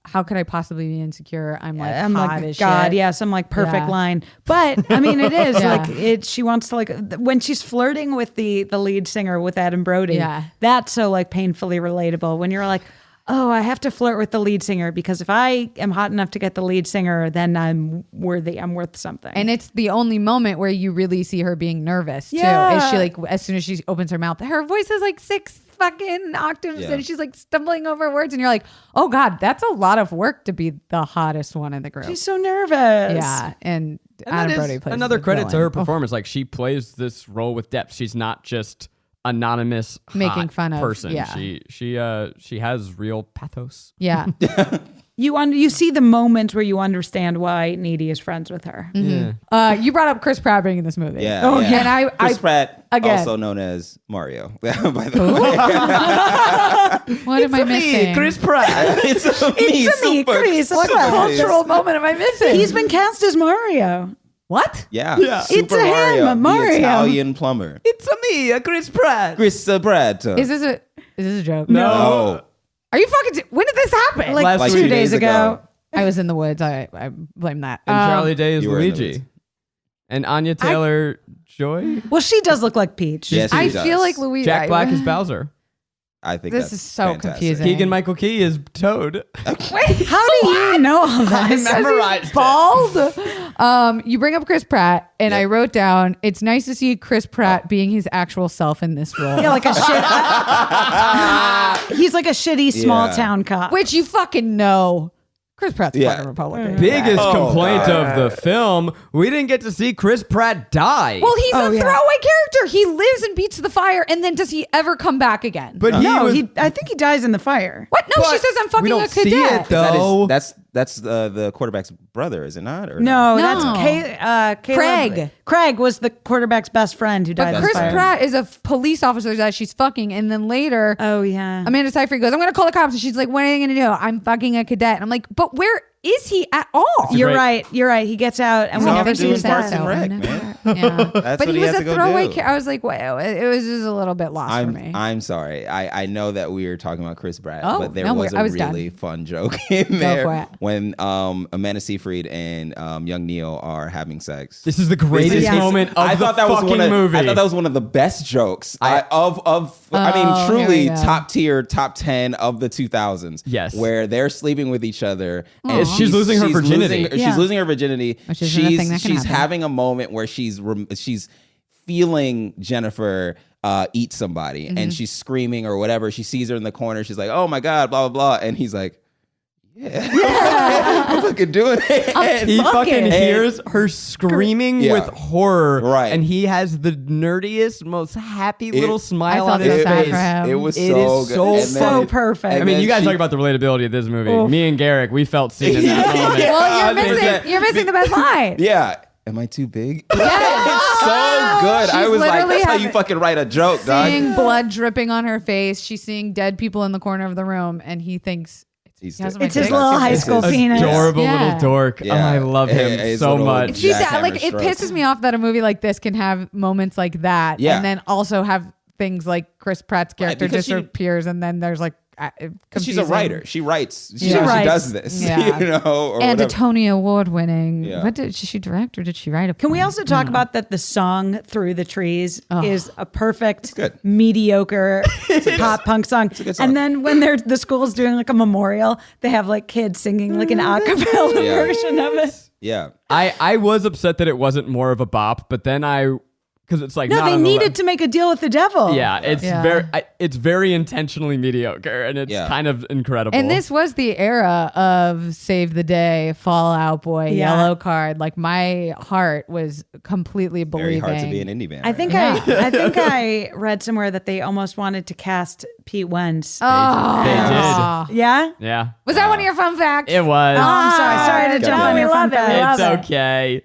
how could I possibly be insecure? I'm like, I'm hot like, as God, shit. yeah, some like perfect Yeah. line. But I mean, it is Yeah. like it. She wants to like when she's flirting with the lead singer with Adam Brody. Yeah. That's so like painfully relatable when you're like, oh, I have to flirt with the lead singer because if I am hot enough to get the lead singer, then I'm worthy. I'm worth something. And it's the only moment where you really see her being nervous too. Yeah. Is she like, as soon as she opens her mouth, her voice is like 6 fucking octaves Yeah. and she's like stumbling over words and you're like, oh God, that's a lot of work to be the hottest one in the group. she's so nervous. Yeah. And And Adam that is Brody plays another the credit to villain. her performance. Like she plays this role with depth. She's not just anonymous Making hot fun of- person. yeah. She has real pathos. Yeah. You see the moments where you understand why Needy is friends with her. Yeah. You brought up Chris Pratt being in this movie. Yeah. Oh, yeah. And Chris Pratt, again- also known as Mario, by the way. What am I missing? Pratt. It's me, It's me, super, Chris super Pratt. Chris. Cultural moment am I missing? He's been cast as Mario. what? Yeah. Yeah. Super It's a him, Mario, Mario. the Italian plumber. It's me, Chris Pratt. Chris Pratt. Is this a Is this a joke? No. Are you fucking? When did this happen? Like, Last 2 days ago. I was in the woods. I blame that. And Charlie Day is you were in the Luigi. woods. And Anya Taylor-Joy. Well, she does look like Peach. Yes, I he does. feel like Luigi. Jack Black is Bowser. I think This that's is so fantastic. confusing. Keegan-Michael Key is Toad. Wait, How do you know all this? memorized it. bald. You bring up Chris Pratt, and I wrote down, it's nice to see Chris Pratt being his actual self in this role. Yeah, like a shit. He's like a shitty small Yeah. town cop. Which you fucking know. Chris Pratt's Yeah. fucking Republican. Biggest complaint God. of the film, we didn't get to see Chris Pratt die. Well, he's a yeah. throwaway character. He lives and beats the fire, and then does he ever come back again? but no, was, I think he dies in the fire. What? No, she But says I'm fucking we don't a see cadet. it, though. That's the quarterback's brother, is it not? Or No, No. that's Caleb. Craig. Craig was the quarterback's best friend who died But in Chris the fire. Pratt is a police officer that she's fucking, and then later, Oh yeah. Amanda Seyfried goes, "I'm going to call the cops," and she's like, "What are you going to do? I'm fucking a cadet." And I'm like, "But where is he at all?" You're great- right. You're right. He gets out and He's we off never doing see his Parks dad. and Rec, Never- man. Yeah. That's But what he he was had a to go throwaway do. I was like, wow, it was just a little bit lost for me. I'm sorry. I know that we were talking about Chris Pratt, Oh, but there no, was I a was done. really fun joke in for there it. when Amanda Seyfried and young Neil are having sex. this is the greatest Yes. moment of I the thought that was fucking one of, movie. I thought that was one of the best jokes I here we truly go. top tier, top 10 of the 2000s. Yes. where they're sleeping with each other and She's losing her virginity. Yeah. She's losing her virginity. Which isn't a thing that can She's happen. having a moment where she's feeling Jennifer eat somebody, Mm-hmm. and she's screaming or whatever. She sees her in the corner. She's like, "Oh my god!" Blah blah blah, and he's like, "Yeah, I'm fucking doing it." And he fucking it. hears her screaming Yeah. with horror, Right. and he has the nerdiest, most happy little smile I on felt his so sad face. for him. It was It so is good. so And So perfect. I and mean, then you guys she- talk about the relatability of this movie. Me and Garrick, we felt seen in that moment. Well, you're 100%. missing the best line. Yeah. Am I too big? Yes. It's so good. I She's was like, literally that's how you having- fucking write a joke, dog. Seeing blood dripping on her face. She's seeing dead people in the corner of the room, and he thinks He's It's It's his little high school penis. Adorable Yeah. little dork. Yeah. Oh, I love him His so little much. See that, jackhammer like it strokes. pisses me off that a movie like this can have moments like that, Yeah. and then also have things like Chris Pratt's character because she- disappears, and then there's like She's a confusing- writer. She writes. She, Yeah. she does this. Yeah. You know, or and a whatever. Tony Award winning. Yeah. What did she direct or did she write? Can we also talk about that the song "Through the Trees" is a perfect, good. mediocre pop punk song. good song. And then when the school's doing like a memorial, they have like kids singing like an a cappella Yeah. version of it. Yeah. I was upset that it wasn't more of a bop, but then because it's like No, not they on the needed to make a deal with the devil. Yeah, it's Yeah. it's very intentionally mediocre, and it's Yeah. kind of incredible. And this was the era of Save the Day, Fall Out Boy, Yeah. Yellow Card. Like my heart was completely Very believing. hard to be an indie band. I think Yeah. I think I read somewhere that they almost wanted to cast Pete Wentz. Oh, They did. Yeah? Yeah, Was that one of your fun facts? it was. Oh, I'm sorry to jump on your fun fact. It's okay.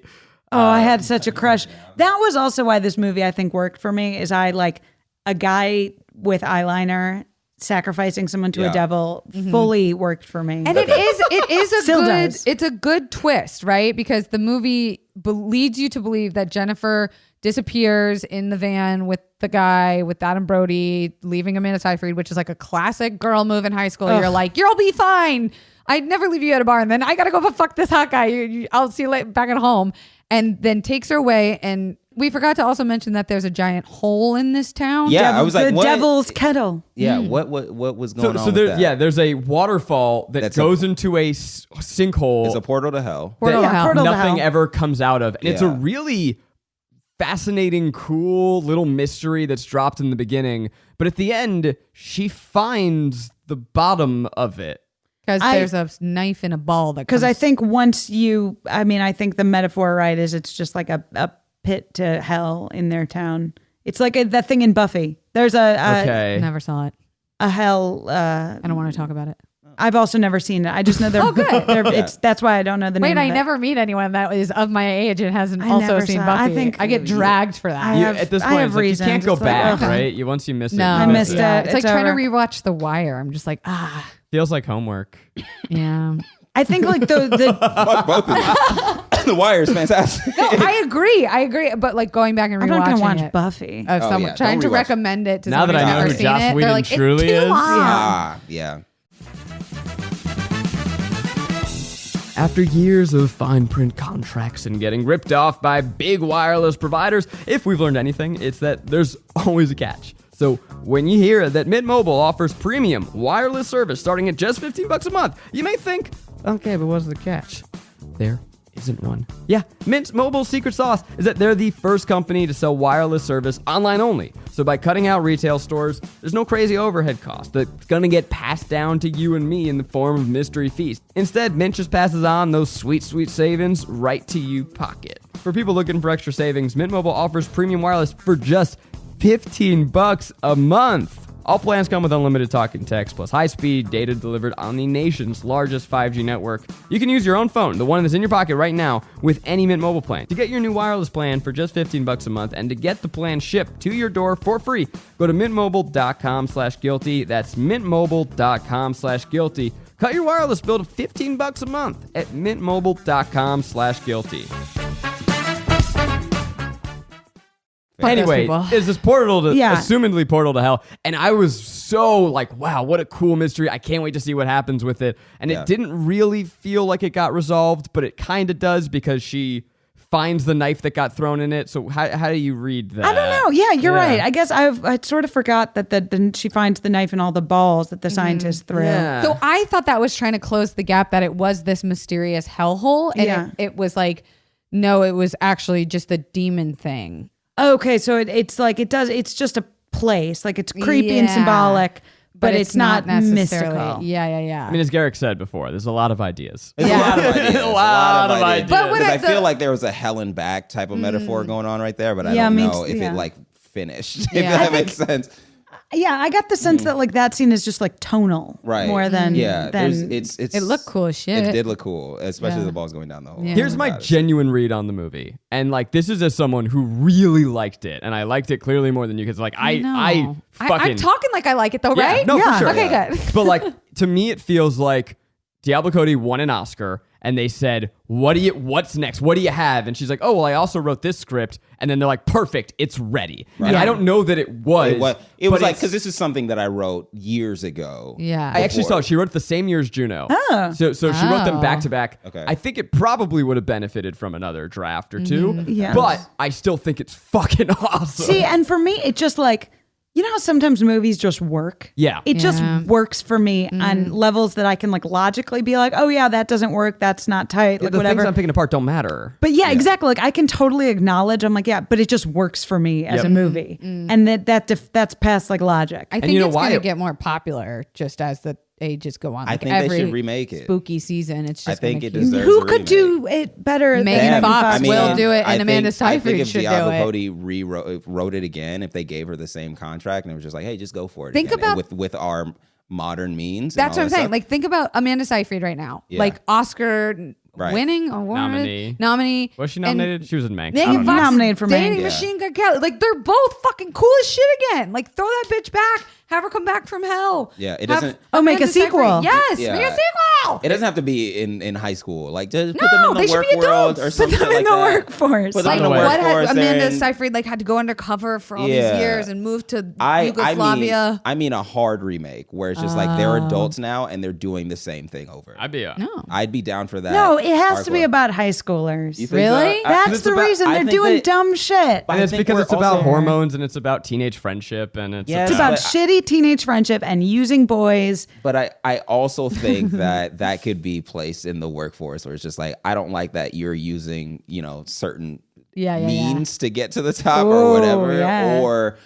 Oh, I had such a crush. That was also why this movie I think worked for me. Is I like a guy with eyeliner sacrificing someone to Yeah. a devil fully worked for me. And it is a Still good does. it's a good twist, right? Because the movie leads you to believe that Jennifer disappears in the van with the guy with Adam Brody leaving Amanda Seyfried, which is like a classic girl move in high school. You're like, you'll be fine. I'd never leave you at a bar, and then I gotta go fuck this hot guy. I'll see you later, back at home, and then takes her away. And we forgot to also mention that there's a giant hole in this town. Yeah, I was like, the what? devil's kettle. Yeah, what was going on? So with there, that? yeah, there's a waterfall that That's goes into a sinkhole. It's a portal to hell. Portal that to hell. portal to nothing hell. ever comes out of. And it's a Yeah. really fascinating, cool little mystery that's dropped in the beginning. But at the end, she finds the bottom of it. Because I- there's a knife in a ball that Because I comes- think I think the metaphor, right, is it's just like a pit to hell in their town. It's like that thing in Buffy. There's Okay. never saw it. a hell. I don't want to talk about it. I've also never seen it. I just know they're. Oh, good. It's that's why I don't know the name. Wait, I of it. never meet anyone that is of my age and hasn't I also never seen saw it. Buffy. I think- I get dragged for that. I have- At this I point, have it's like, you reasons. can't go It's like, back, okay. right? Once you miss it. No, you I miss missed it. it. It's like It's trying over. to rewatch The Wire. I'm just like, Feels like homework. yeah. I think like the Fuck both of you. The Wire is fantastic. No, I agree. But like going back and rewatching I'm not gonna watch it Buffy. of someone yeah, trying don't to rewatch it. recommend it to Now that someone I know who's who never Joss seen it, Whedon they're like, truly it's too is. long. Yeah. After years of fine print contracts and getting ripped off by big wireless providers, if we've learned anything, it's that there's always a catch. So when you hear that Mint Mobile offers premium wireless service starting at just $15 a month, you may think, okay, but what's the catch? There isn't one. Yeah, Mint Mobile's secret sauce is that they're the first company to sell wireless service online only. So by cutting out retail stores, there's no crazy overhead cost that's gonna get passed down to you and me in the form of mystery fees. Instead, Mint just passes on those sweet, sweet savings right to you pocket. For people looking for extra savings, Mint Mobile offers premium wireless for just $15 a month. All plans come with unlimited talk and text, plus high-speed data delivered on the nation's largest 5G network. You can use your own phone, the one that's in your pocket right now, with any Mint Mobile plan. To get your new wireless plan for just $15 a month and to get the plan shipped to your door for free, go to mintmobile.com/guilty. That's mintmobile.com/guilty. Cut your wireless bill to $15 a month at mintmobile.com/guilty. Anyway, it's this portal to, assumedly portal to hell. And I was so like, wow, what a cool mystery. I can't wait to see what happens with it. And it didn't really feel like it got resolved, but it kind of does because she finds the knife that got thrown in it. So how do you read that? I don't know. Yeah, you're right. I guess I sort of forgot that she finds the knife and all the balls that the scientist threw. Yeah. So I thought that was trying to close the gap that it was this mysterious hellhole. And it was like, no, it was actually just a demon thing. Okay, so it's just a place. Like it's creepy and symbolic, but it's not necessarily mystical. Yeah. I mean, as Garrick said before, there's a lot of ideas. There's a lot of ideas. A lot of ideas. But what I feel like there was a hell and back type of metaphor going on right there, but I don't know if it like finished. If that makes sense. Yeah, I got the sense that like that scene is just like tonal, right? More than it looked cool as shit. It did look cool, especially the balls going down the hole. Yeah. Here's my genuine read on the movie, and like this is as someone who really liked it, and I liked it clearly more than you, because like I fucking I'm talking like I like it though, right? No, for sure. Okay, good. But like to me, it feels like Diablo Cody won an Oscar, and they said, what's next? What do you have? And she's like, oh, well, I also wrote this script. And then they're like, perfect, it's ready. Right. And I don't know that it was. It was like, because this is something that I wrote years ago. Yeah. I actually saw it. She wrote it the same year as Juno. Oh. So she wrote them back to back. Okay. I think it probably would have benefited from another draft or two. Yes. But I still think it's fucking awesome. See, and for me, it just like, you know how sometimes movies just work? Yeah. It just works for me on levels that I can like logically be like, oh yeah, that doesn't work. That's not tight. Like the whatever. things I'm picking apart don't matter. But yeah, exactly. Like I can totally acknowledge. I'm like, yeah, but it just works for me as a movie, and that's past like logic. I think it's going to get more popular just as the ages go on. I Like think every they should remake it. Spooky season. It's just I think it keep... deserves Who a could remake. do it better? Megan than Fox Fox? will do it, I and Amanda think Seyfried if should Diablo do it. Cody wrote it again, if they gave her the same contract and it was just like, hey, just go for it. Think again, about- with our modern means. That's what I'm and all saying. that Like, think about Amanda Seyfried right now. Yeah. Like Oscar winning nominee. Was she nominated? She was in Mank. Megan Fox Nominated for dating Mank. Machine Gun Kelly. Like, they're both fucking cool as shit again. Like, throw that bitch back. Have her come back from hell. Yeah, it Have doesn't- make a Amanda Seyfried. sequel. Yes, Yeah. make a sequel. It doesn't have to be in high school. Like, just put No, them in they the should work be world adults. or Put something them in like the that. workforce. Put them Like, in the what had workforce. Amanda and- Seyfried like had to go undercover for all these years and move to Yugoslavia? I mean a hard remake where it's just like they're adults now and they're doing the same thing over. I'd be down for that. No, it has to be hardcore. about high schoolers. You think so? Really? That's It's the about- reason I they're think doing that- dumb shit. And it's think because we're it's about also- hormones and it's about teenage friendship and it's Yes, It's about but- shitty teenage friendship and using boys. But I also think that could be placed in the workforce where it's just like, I don't like that you're using, certain means to get to the top or Ooh, whatever. yeah. Or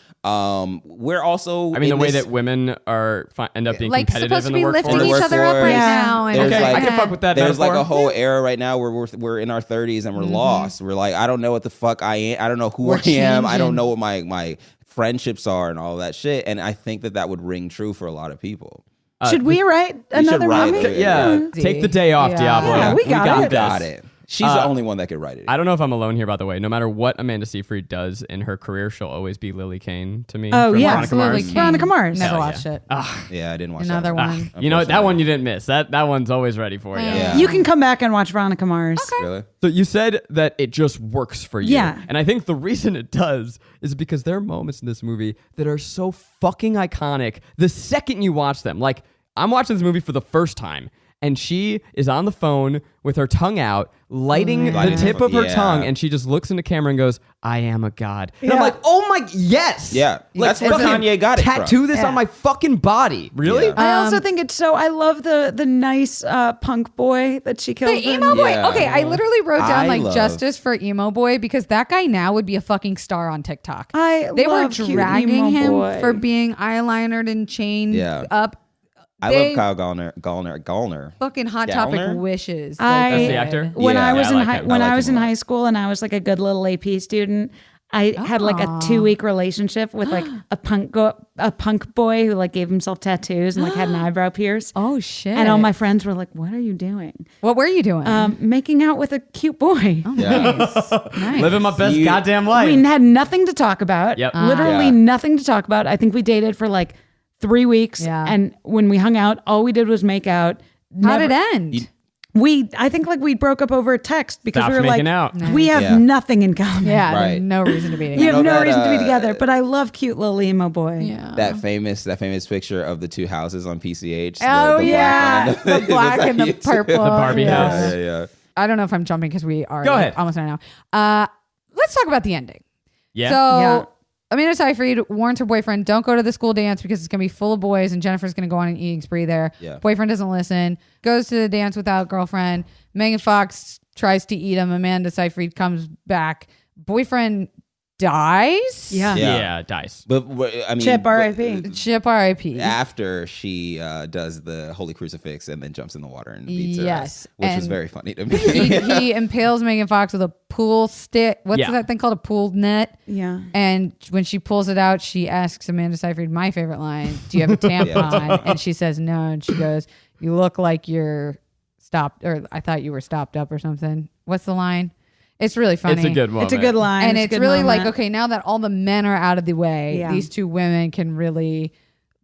we're also I mean, the in way this- that women end up being Like, competitive supposed in to the be workforce. lifting each other up right Yeah. now. And There's Okay, like- I can fuck with that There's like metaphor. a whole era right now where we're in our 30s and we're lost. We're like, I don't know what the fuck I am. I don't know who I am. I don't know what my friendships are and all that shit. And I think that would ring true for a lot of people. Should we write should another write movie? it. Yeah, take the day off, Yeah. Diablo. Yeah, we got it. Got it. She's the only one that could write it. I don't know if I'm alone here, by the way. No matter what Amanda Seyfried does in her career, she'll always be Lily Kane to me. Oh, from yeah. Veronica Lily Mars. King. Veronica Mars. Never Hell watched it. Yeah, I didn't watch Another that one. You know what? That one you didn't miss. That one's always ready for you. Yeah. You can come back and watch Veronica Mars. Really? So you said that it just works for you. Yeah. And I think the reason it does is because there are moments in this movie that are so fucking iconic the second you watch them. Like, I'm watching this movie for the first time, and she is on the phone with her tongue out, lighting the tip of her tongue, and she just looks in the camera and goes, I am a god. And I'm like, oh my, yes. Yeah. Let's That's where fucking Kanye got it from. tattoo this on my fucking body. Really? Yeah. I also think it's so. I love the nice punk boy that she kills. The emo boy. Yeah. Okay, I literally wrote down I like love- justice for emo boy because that guy now would be a fucking star on TikTok. They were love cute dragging emo him boy. for being eyelinered and chained Yeah. up. I They- love Kyle Gallner. Fucking Hot Gallner? Topic wishes. That's the actor? When Yeah. I was Yeah, I in like high, him. when I like I was him in a lot. high school and I was like a good little AP student, I had like a 2-week relationship with like a punk boy who like gave himself tattoos and like had an eyebrow pierce. Oh shit! And all my friends were like, "What are you doing?" What were you doing? Making out with a cute boy. Yeah. Nice. Living my best You- goddamn life. We had nothing to talk about. Yep. Literally Yeah. nothing to talk about. I think we dated for like 3 weeks. Yeah. And when we hung out, all we did was make out. How did Never- it end? I think like we broke up over a text because Stopped we were like, making out. we have Yeah. nothing in common. yeah, Right. there's no reason to be You together. have know no that, reason to be together, but I love cute little emo boy. Yeah. That famous picture of the two houses on PCH. Oh the yeah, black one. the black and the purple. The Barbie yeah. house. Yeah. I don't know if I'm jumping because we are Go like, ahead. almost there now. Let's talk about the ending. Yeah. So Yeah. Amanda Seyfried warns her boyfriend, don't go to the school dance because it's going to be full of boys and Jennifer's going to go on an eating spree there. Yeah. Boyfriend doesn't listen, goes to the dance without girlfriend. Megan Fox tries to eat him. Amanda Seyfried comes back. Boyfriend dies. Yeah. yeah, dice. But I mean, Chip, R.I.P. Chip R.I.P. After she does the holy crucifix and then jumps in the water and beats her Yes, ass, which was and very funny to me. he impales Megan Fox with a pool stick. What's Yeah. that thing called? A pool net. Yeah. And when she pulls it out, she asks Amanda Seyfried, my favorite line, do you have a tampon? And she says no. And she goes, you look like you're stopped, or I thought you were stopped up or something. What's the line? It's really funny. It's a good moment. It's a good line. And a it's good really moment. like, okay, now that all the men are out of the way, Yeah. these two women can really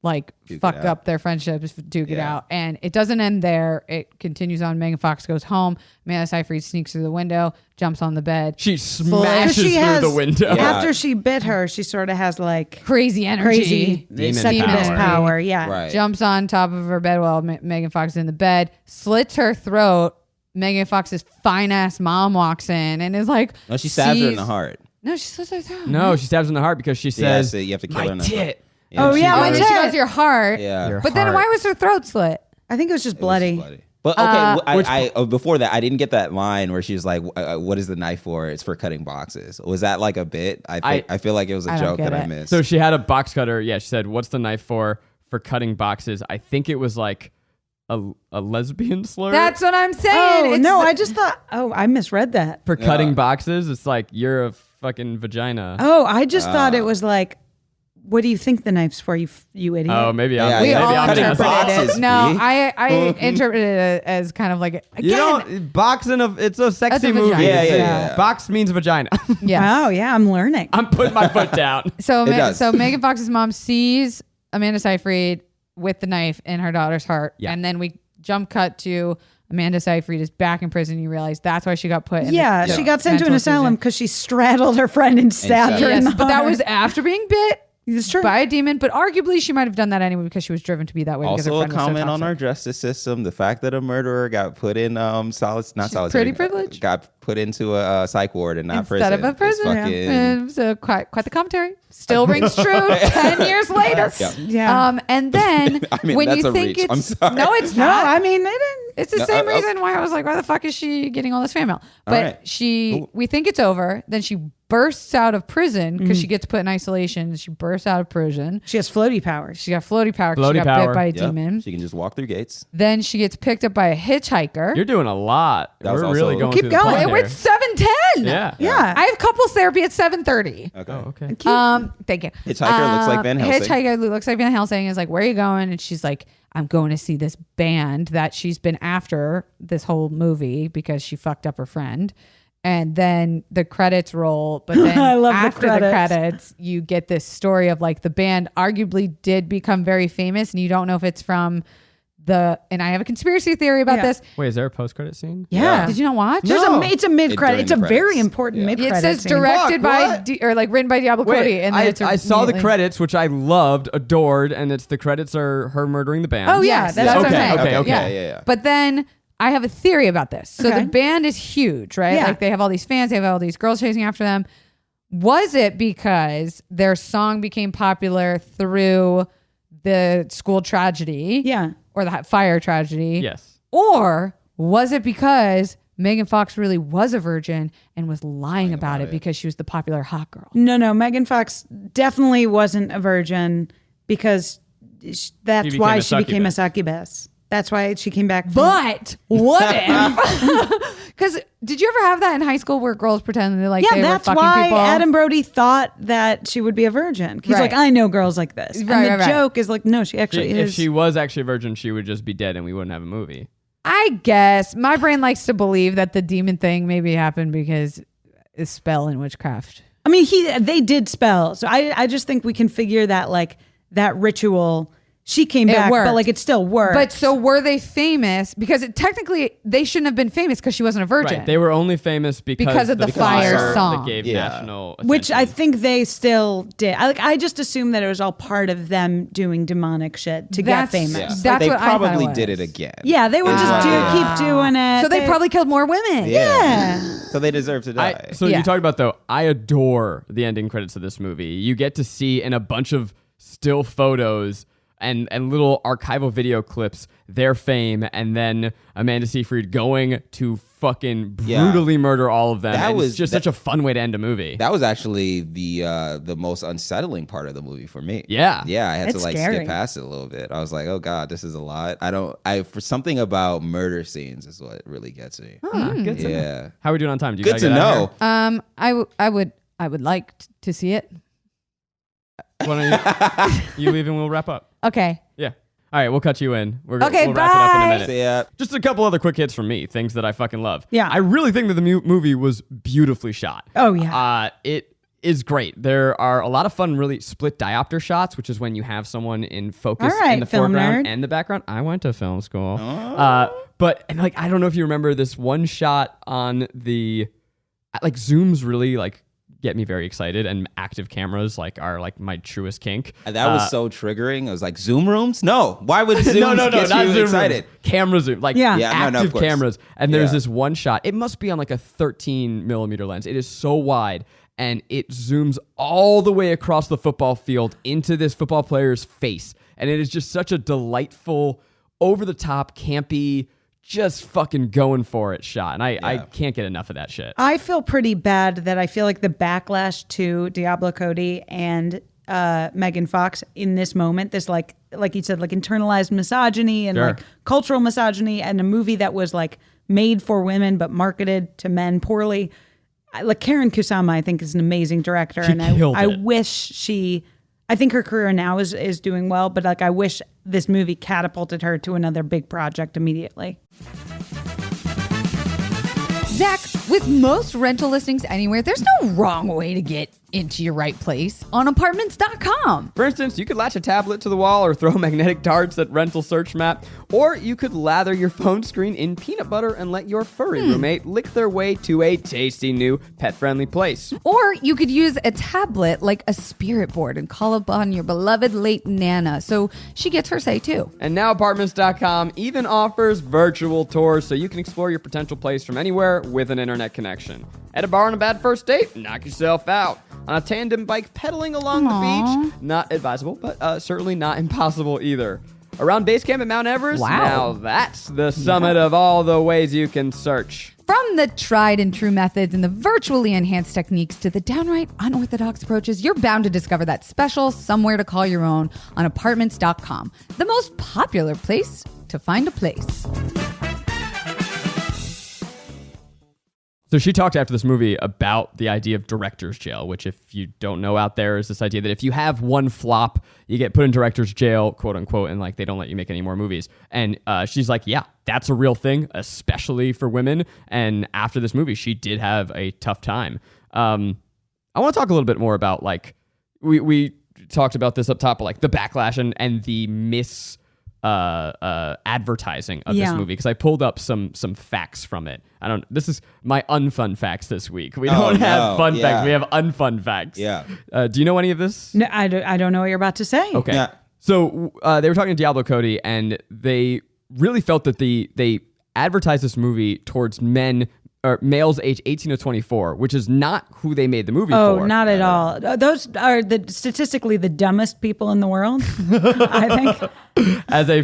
like Duke it fuck out. up their friendships, duke it Yeah. out. And it doesn't end there. It continues on. Megan Fox goes home. Amanda Seyfried sneaks through the window, jumps on the bed. She Because smashes she through has, the window. Yeah. After she bit her, she sort of has like Crazy energy. crazy Demon succubus power. power. Yeah. Right. Jumps on top of her bed while Megan Fox is in the bed, slits her throat. Megan Fox's fine ass mom walks in and is like, No, she stabs her in sees- the heart. No, she slits her throat. No, she stabs in the heart because she says, you have to kill her my in the tit. Oh, yeah, Oh, my and tit. she goes, your heart. Yeah. Your But then heart. why was her throat slit? I think it was just It was just bloody. But okay, which- before that, I didn't get that line where she was like, "What is the knife for? It's for cutting boxes." Was that like a bit? I feel like it was a I don't joke get that I it. missed. So she had a box cutter. Yeah, she said, what's the knife for cutting boxes? I think it was like a lesbian slur. That's what I'm saying. Oh, It's- no, I just thought, I misread that. for cutting boxes. It's like, you're a fucking vagina. Oh, I just thought it was like, what do you think the knife's for, you idiot? Oh, maybe Yeah, I'm, we yeah, maybe all I'm cutting innocent. interpreted boxes, it. No, B. I interpreted it as kind of like, again, You don't boxing it's a sexy a movie. vagina. Yeah, It's a- yeah. Box means vagina. yes. Oh, yeah, I'm learning. I'm putting my foot down. So, It does. so Megan Fox's mom sees Amanda Seyfried with the knife in her daughter's heart, Yeah. and then we jump cut to Amanda Seyfried is back in prison. You realize that's why she got put. in Yeah, the she got sent to an mental asylum institution. because she straddled her friend and stabbed her in Yes, the but that heart. was after being bit It's true. by a demon. But arguably, she might have done that anyway because she was driven to be that way. because her Also, a friend was so comment on toxic. our justice system: the fact that a murderer got put in solitary pretty privileged. got put into a psych ward and not Instead of a It's prison. fucking- And so quite the commentary. Still rings true 10 years later. Yeah. Yeah. And then I mean, when that's you a think reach. I'm it's sorry. no, it's No, not. I mean, they didn't. It's the No, same oh. reason why I was like, why the fuck is she getting all this fan mail? But right. we think it's over. Then she bursts out of prison because she gets put in isolation. She bursts out of prison. She has floaty powers. She got floaty power. 'cause Floaty she got power. bit by a Yep. demon. She can just walk through gates. Then she gets picked up by a hitchhiker. You're doing a lot. That was We're also- really going Keep through the going. plot It here. went 7:10. Yeah. Yeah. I have couples therapy at 7:30. Okay. Oh, okay. Thank you. Hitchhiker looks like Van Helsing. Hitchhiker looks like Van Helsing is like, where are you going? And she's like, I'm going to see this band that she's been after this whole movie because she fucked up her friend. And then the credits roll, but then I love after the the credits. credits, you get this story of like the band arguably did become very famous, and you don't know if it's from and I have a conspiracy theory about Yeah. this. Wait, is there a post-credit scene? Yeah. Did you not watch? It's a mid-credit. During It's a the very credits. important Yeah. mid-credit It says scene. directed Fuck, by what? or like written by Diablo Cody, Wait, and then it's I saw the immediately- credits, which I loved, adored, and it's the credits are her murdering the band. Oh yeah, Yes. that's Yeah. what I'm Okay, saying. okay. Yeah. But then I have a theory about this. So Okay. the band is huge, right? Yeah. Like they have all these fans, they have all these girls chasing after them. Was it because their song became popular through the school tragedy? Yeah. Or the fire tragedy? Yes. Or was it because Megan Fox really was a virgin and was lying about it because she was the popular hot girl? No. Megan Fox definitely wasn't a virgin because that's became why a she became a succubus. succubus. That's why she came back. But what if? Because did you ever have that in high school where girls pretended like Yeah, they were that's fucking why people? Adam Brody thought that she would be a virgin. He's Right. like, I know girls like this. And Right, the right. joke is like, no, she actually If is. she was actually a virgin, she would just be dead and we wouldn't have a movie. I guess my brain likes to believe that the demon thing maybe happened because it's spell and witchcraft. I mean, they did spell. So I just think we can figure that like that ritual. She came It back, worked. but like it still worked. But so were they famous? Because technically they shouldn't have been famous because she wasn't a virgin. Right. They were only famous because of the fire concert song. that gave Yeah. national which I attention. think they still did. I just assumed that it was all part of them doing demonic shit to get That's- famous. Yeah. That's they what I thought it probably was. did it again. Yeah, they would just keep doing it. So they probably killed more women. Yeah. So they deserve to die. So Yeah. you talked about, though, I adore the ending credits of this movie. You get to see in a bunch of still photos and little archival video clips their fame, and then Amanda Seyfried going to fucking brutally murder all of them. That And was- it's just such a fun way to end a movie. That was actually the most unsettling part of the movie for me. Yeah. Yeah, I had It's to like scary. skip past it a little bit. I was like, oh God, this is a lot. For something about murder scenes is what really gets me. Good to know. Yeah. How are we doing on time? Do you Good gotta to get out of know. I would like to see it. here? Why don't you leave and we'll wrap up. Okay. Yeah. All right, we'll cut you in. Okay, we'll wrap it up in a bye. minute. See ya. Just a couple other quick hits from me, things that I fucking love. Yeah. I really think that the movie was beautifully shot. Oh, yeah. It is great. There are a lot of fun, really split diopter shots, which is when you have someone in focus All right, in the film foreground nerd. and the background. I went to film school. Oh. But and like I don't know if you remember this one shot on the like zooms really like get me very excited, and active cameras like are like my truest kink. That was so triggering. I was like, Zoom rooms? No. Why would Zoom no, get not you zoom excited? rooms. Camera zoom, like Yeah. Yeah, no, of active course. cameras. And there's Yeah. this one shot. It must be on like a 13 millimeter lens. It is so wide, and it zooms all the way across the football field into this football player's face, and it is just such a delightful, over the top, campy, just fucking going for it shot. And I can't get enough of that shit. I feel pretty bad that I feel like the backlash to Diablo Cody and Megan Fox in this moment, this like you said, like internalized misogyny and Sure. like cultural misogyny, and a movie that was like made for women but marketed to men poorly. Like Karen Kusama, I think is an amazing director, She and killed I it. wish I think her career now is doing well, but like I wish this movie catapulted her to another big project immediately. Zach, with most rental listings anywhere, there's no wrong way to get into your right place on apartments.com. For instance, you could latch a tablet to the wall or throw magnetic darts at rental search map, or you could lather your phone screen in peanut butter and let your furry roommate lick their way to a tasty new pet-friendly place. Or you could use a tablet like a spirit board and call upon your beloved late Nana so she gets her say too. And now Apartments.com even offers virtual tours so you can explore your potential place from anywhere with an internet connection. At a bar on a bad first date? Knock yourself out. On a tandem bike pedaling along the beach? Not advisable, but certainly not impossible either. Around base camp at Mount Everest? Wow. Now that's the summit of all the ways you can search. From the tried and true methods and the virtually enhanced techniques to the downright unorthodox approaches, you're bound to discover that special somewhere to call your own on apartments.com, the most popular place to find a place. So she talked after this movie about the idea of director's jail, which if you don't know out there is this idea that if you have one flop, you get put in director's jail, quote unquote, and like they don't let you make any more movies. And she's like, yeah, that's a real thing, especially for women. And after this movie, she did have a tough time. I want to talk a little bit more about like, we talked about this up top, but like the backlash and the advertising of this movie, because I pulled up some facts from it. This is my unfun facts this week. We don't have fun facts. We have unfun facts. Yeah. Do you know any of this? No, I don't know what you're about to say. Okay. Yeah. So they were talking to Diablo Cody, and they really felt that they advertised this movie towards men or males age 18 to 24, which is not who they made the movie for. Oh, not at all. Those are statistically the dumbest people in the world, I think. As a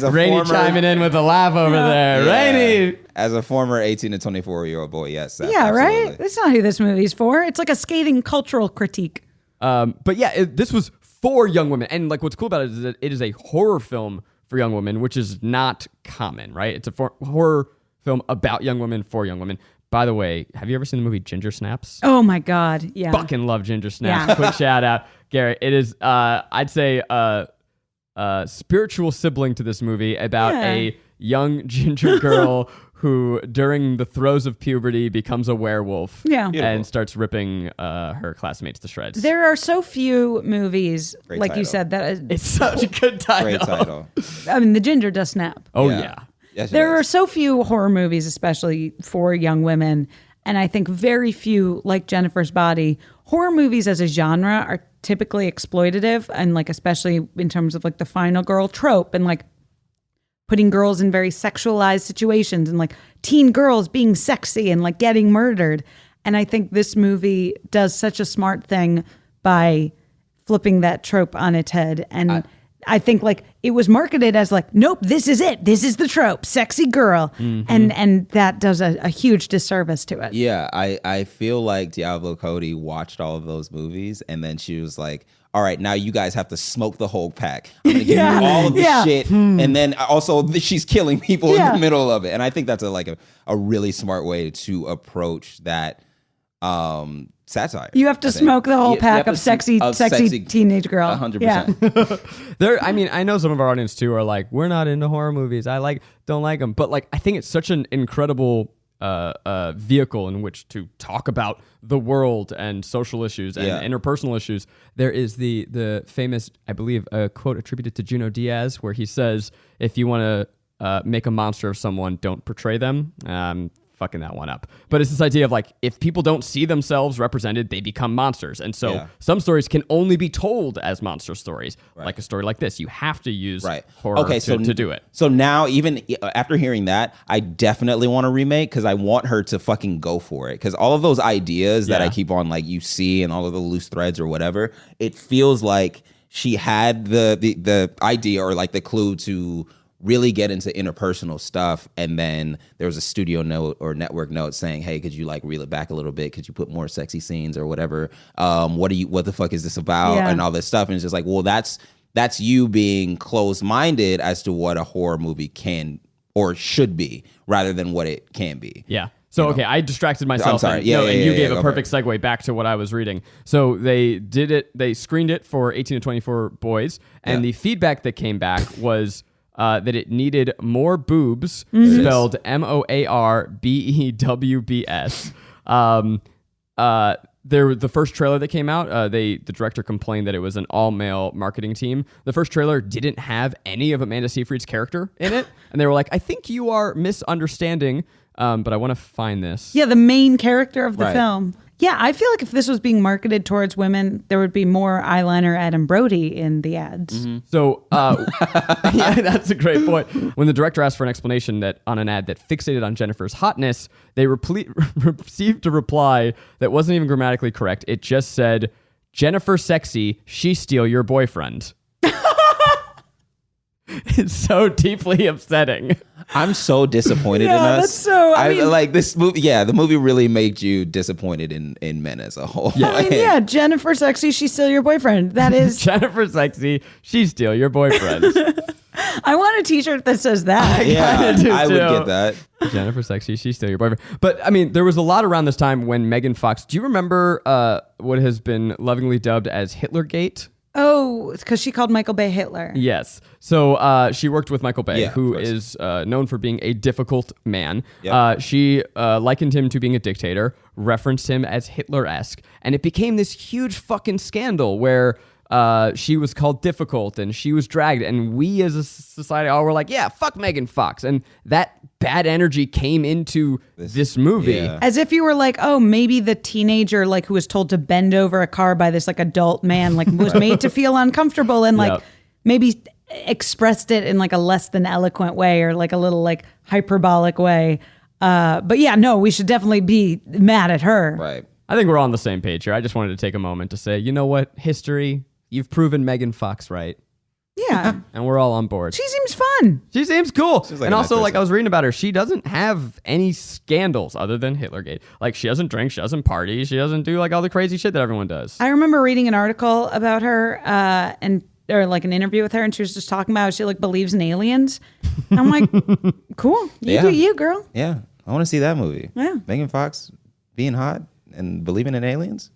Rainey former, chiming in with a laugh over there. Yeah. Rainey! As a former 18 to 24-year-old boy, yes. Yeah, absolutely. right? That's not who this movie's for. It's like a scathing cultural critique. But yeah, this was for young women. And like what's cool about it is that it is a horror film for young women, which is not common, right? It's a horror film about young women for young women. By the way, have you ever seen the movie Ginger Snaps? Oh my God, yeah. Fucking love Ginger Snaps. Yeah. Quick shout out, Garrett. It is, I'd say, spiritual sibling to this movie about a young ginger girl who, during the throes of puberty, becomes a werewolf and starts ripping her classmates to shreds. There are so few movies, Great like title. you said, that It's such a good title. Great title. I mean, the ginger does snap. Oh, Yeah. yeah. Yes, it There is. are so few horror movies, especially for young women, and I think very few, like Jennifer's Body. Horror movies as a genre are typically exploitative, and like especially in terms of like the final girl trope and like putting girls in very sexualized situations and like teen girls being sexy and like getting murdered. And I think this movie does such a smart thing by flipping that trope on its head. And I think like it was marketed as like, nope, this is it. This is the trope, sexy girl. And that does a huge disservice to it. Yeah, I feel like Diablo Cody watched all of those movies, and then she was like, all right, now you guys have to smoke the whole pack. I'm going to give you all of this shit. And then also she's killing people in the middle of it. And I think that's a really smart way to approach that satire. You have to smoke the whole pack of sexy teenage girl. 100%. I know some of our audience too are like, we're not into horror movies. Don't like them. But like, I think it's such an incredible vehicle in which to talk about the world and social issues and interpersonal issues. There is the famous, I believe, quote attributed to Junot Diaz, where he says, if you want to make a monster of someone, don't portray them. Fucking that one up. But it's this idea of like, if people don't see themselves represented, they become monsters. And so some stories can only be told as monster stories. Like a story like this. You have to use horror to do it. So now, even after hearing that, I definitely want a remake because I want her to fucking go for it. Because all of those ideas that I keep on, like, you see and all of the loose threads or whatever, it feels like she had the idea or like the clue to really get into interpersonal stuff, and then there was a studio note or network note saying, hey, could you like reel it back a little bit? Could you put more sexy scenes or whatever? What the fuck is this about? And all this stuff. And it's just like, well, that's you being closed-minded as to what a horror movie can or should be rather than what it can be. Yeah. So, okay, I distracted myself. I'm sorry. And you gave a perfect segue back to what I was reading. So they did it. They screened it for 18 to 24 boys, and the feedback that came back was that it needed more boobs, spelled MOARBEWBS. The first trailer that came out, the director complained that it was an all-male marketing team. The first trailer didn't have any of Amanda Seyfried's character in it, and they were like, I think you are misunderstanding, but I want to find this. Yeah, the main character of the film. Yeah, I feel like if this was being marketed towards women, there would be more eyeliner Adam Brody in the ads. So, yeah, that's a great point. When the director asked for an explanation on an ad that fixated on Jennifer's hotness, they received a reply that wasn't even grammatically correct. It just said, Jennifer sexy, she steal your boyfriend. It's so deeply upsetting. I'm so disappointed in us. That's so. I mean, like this movie. Yeah, the movie really made you disappointed in men as a whole. Yeah, I mean, Jennifer sexy, she's still your boyfriend. That is Jennifer sexy, she steal your boyfriend. I want a t-shirt that says that. Yeah, do I would too. get that. Jennifer Sexy, she's still your boyfriend. But I mean, there was a lot around this time when Megan Fox. Do you remember what has been lovingly dubbed as Hitlergate? Oh, it's because she called Michael Bay Hitler. Yes. So she worked with Michael Bay, Yeah, who of course. is known for being a difficult man. Yep. She likened him to being a dictator, referenced him as Hitler-esque, and it became this huge fucking scandal where she was called difficult and she was dragged, and we as a society all were like, yeah, fuck Megan Fox. And that bad energy came into this movie. Yeah. As if you were like, oh, maybe the teenager like who was told to bend over a car by this like adult man like was made to feel uncomfortable and like Yep. maybe expressed it in like a less than eloquent way or like a little like hyperbolic way. But yeah, no, we should definitely be mad at her. Right. I think we're all on the same page here. I just wanted to take a moment to say, you know what, history, you've proven Megan Fox right, Yeah. and we're all on board. She seems fun. She seems cool. like And a nice also, like person. I was reading about her, she doesn't have any scandals other than Hitlergate. Like she doesn't drink, she doesn't party, she doesn't do like all the crazy shit that everyone does. I remember reading an article about her or like an interview with her, and she was just talking about how she like believes in aliens. And I'm like, cool. You Yeah. do you, girl. Yeah, I want to see that movie. Yeah. Megan Fox being hot and believing in aliens.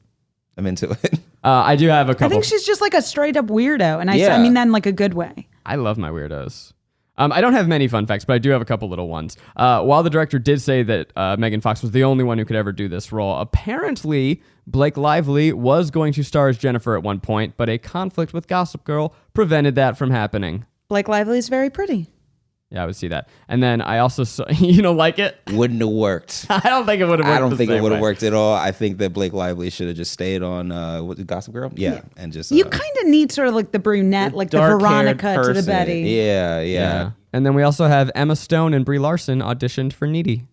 I'm into it. I do have a I couple. think she's just like a straight up weirdo. And I Yeah. mean that in like a good way. I love my weirdos. I don't have many fun facts, but I do have a couple little ones. While the director did say that Megan Fox was the only one who could ever do this role, apparently Blake Lively was going to star as Jennifer at one point, but a conflict with Gossip Girl prevented that from happening. Blake Lively is very pretty. Yeah, I would see that. And then I also saw, you don't like it? Wouldn't have worked. I don't think it would have worked. I don't the think it same would have way. worked at all. I think that Blake Lively should have just stayed on Gossip Girl. Yeah, and just You kind of need sort of like the brunette, like the dark-haired Veronica to the person. Betty. Yeah. And then we also have Emma Stone and Brie Larson auditioned for Needy.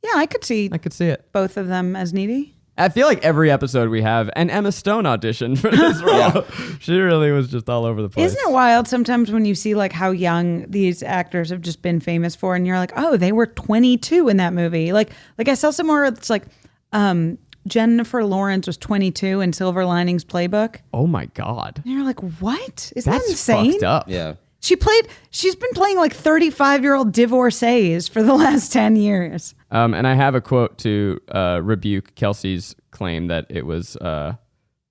Yeah, I could see I could see it. both of them as needy. I feel like every episode we have an Emma Stone audition for this role. She really was just all over the place. Isn't it wild sometimes when you see like how young these actors have just been famous for, and you're like, oh, they were 22 in that movie. Like I saw somewhere it's like Jennifer Lawrence was 22 in Silver Linings Playbook. Oh my God. And you're like, what? Isn't that That's insane? fucked up. Yeah. She's been playing like 35-year-old divorcees for the last 10 years. And I have a quote to rebuke Kelsey's claim that it was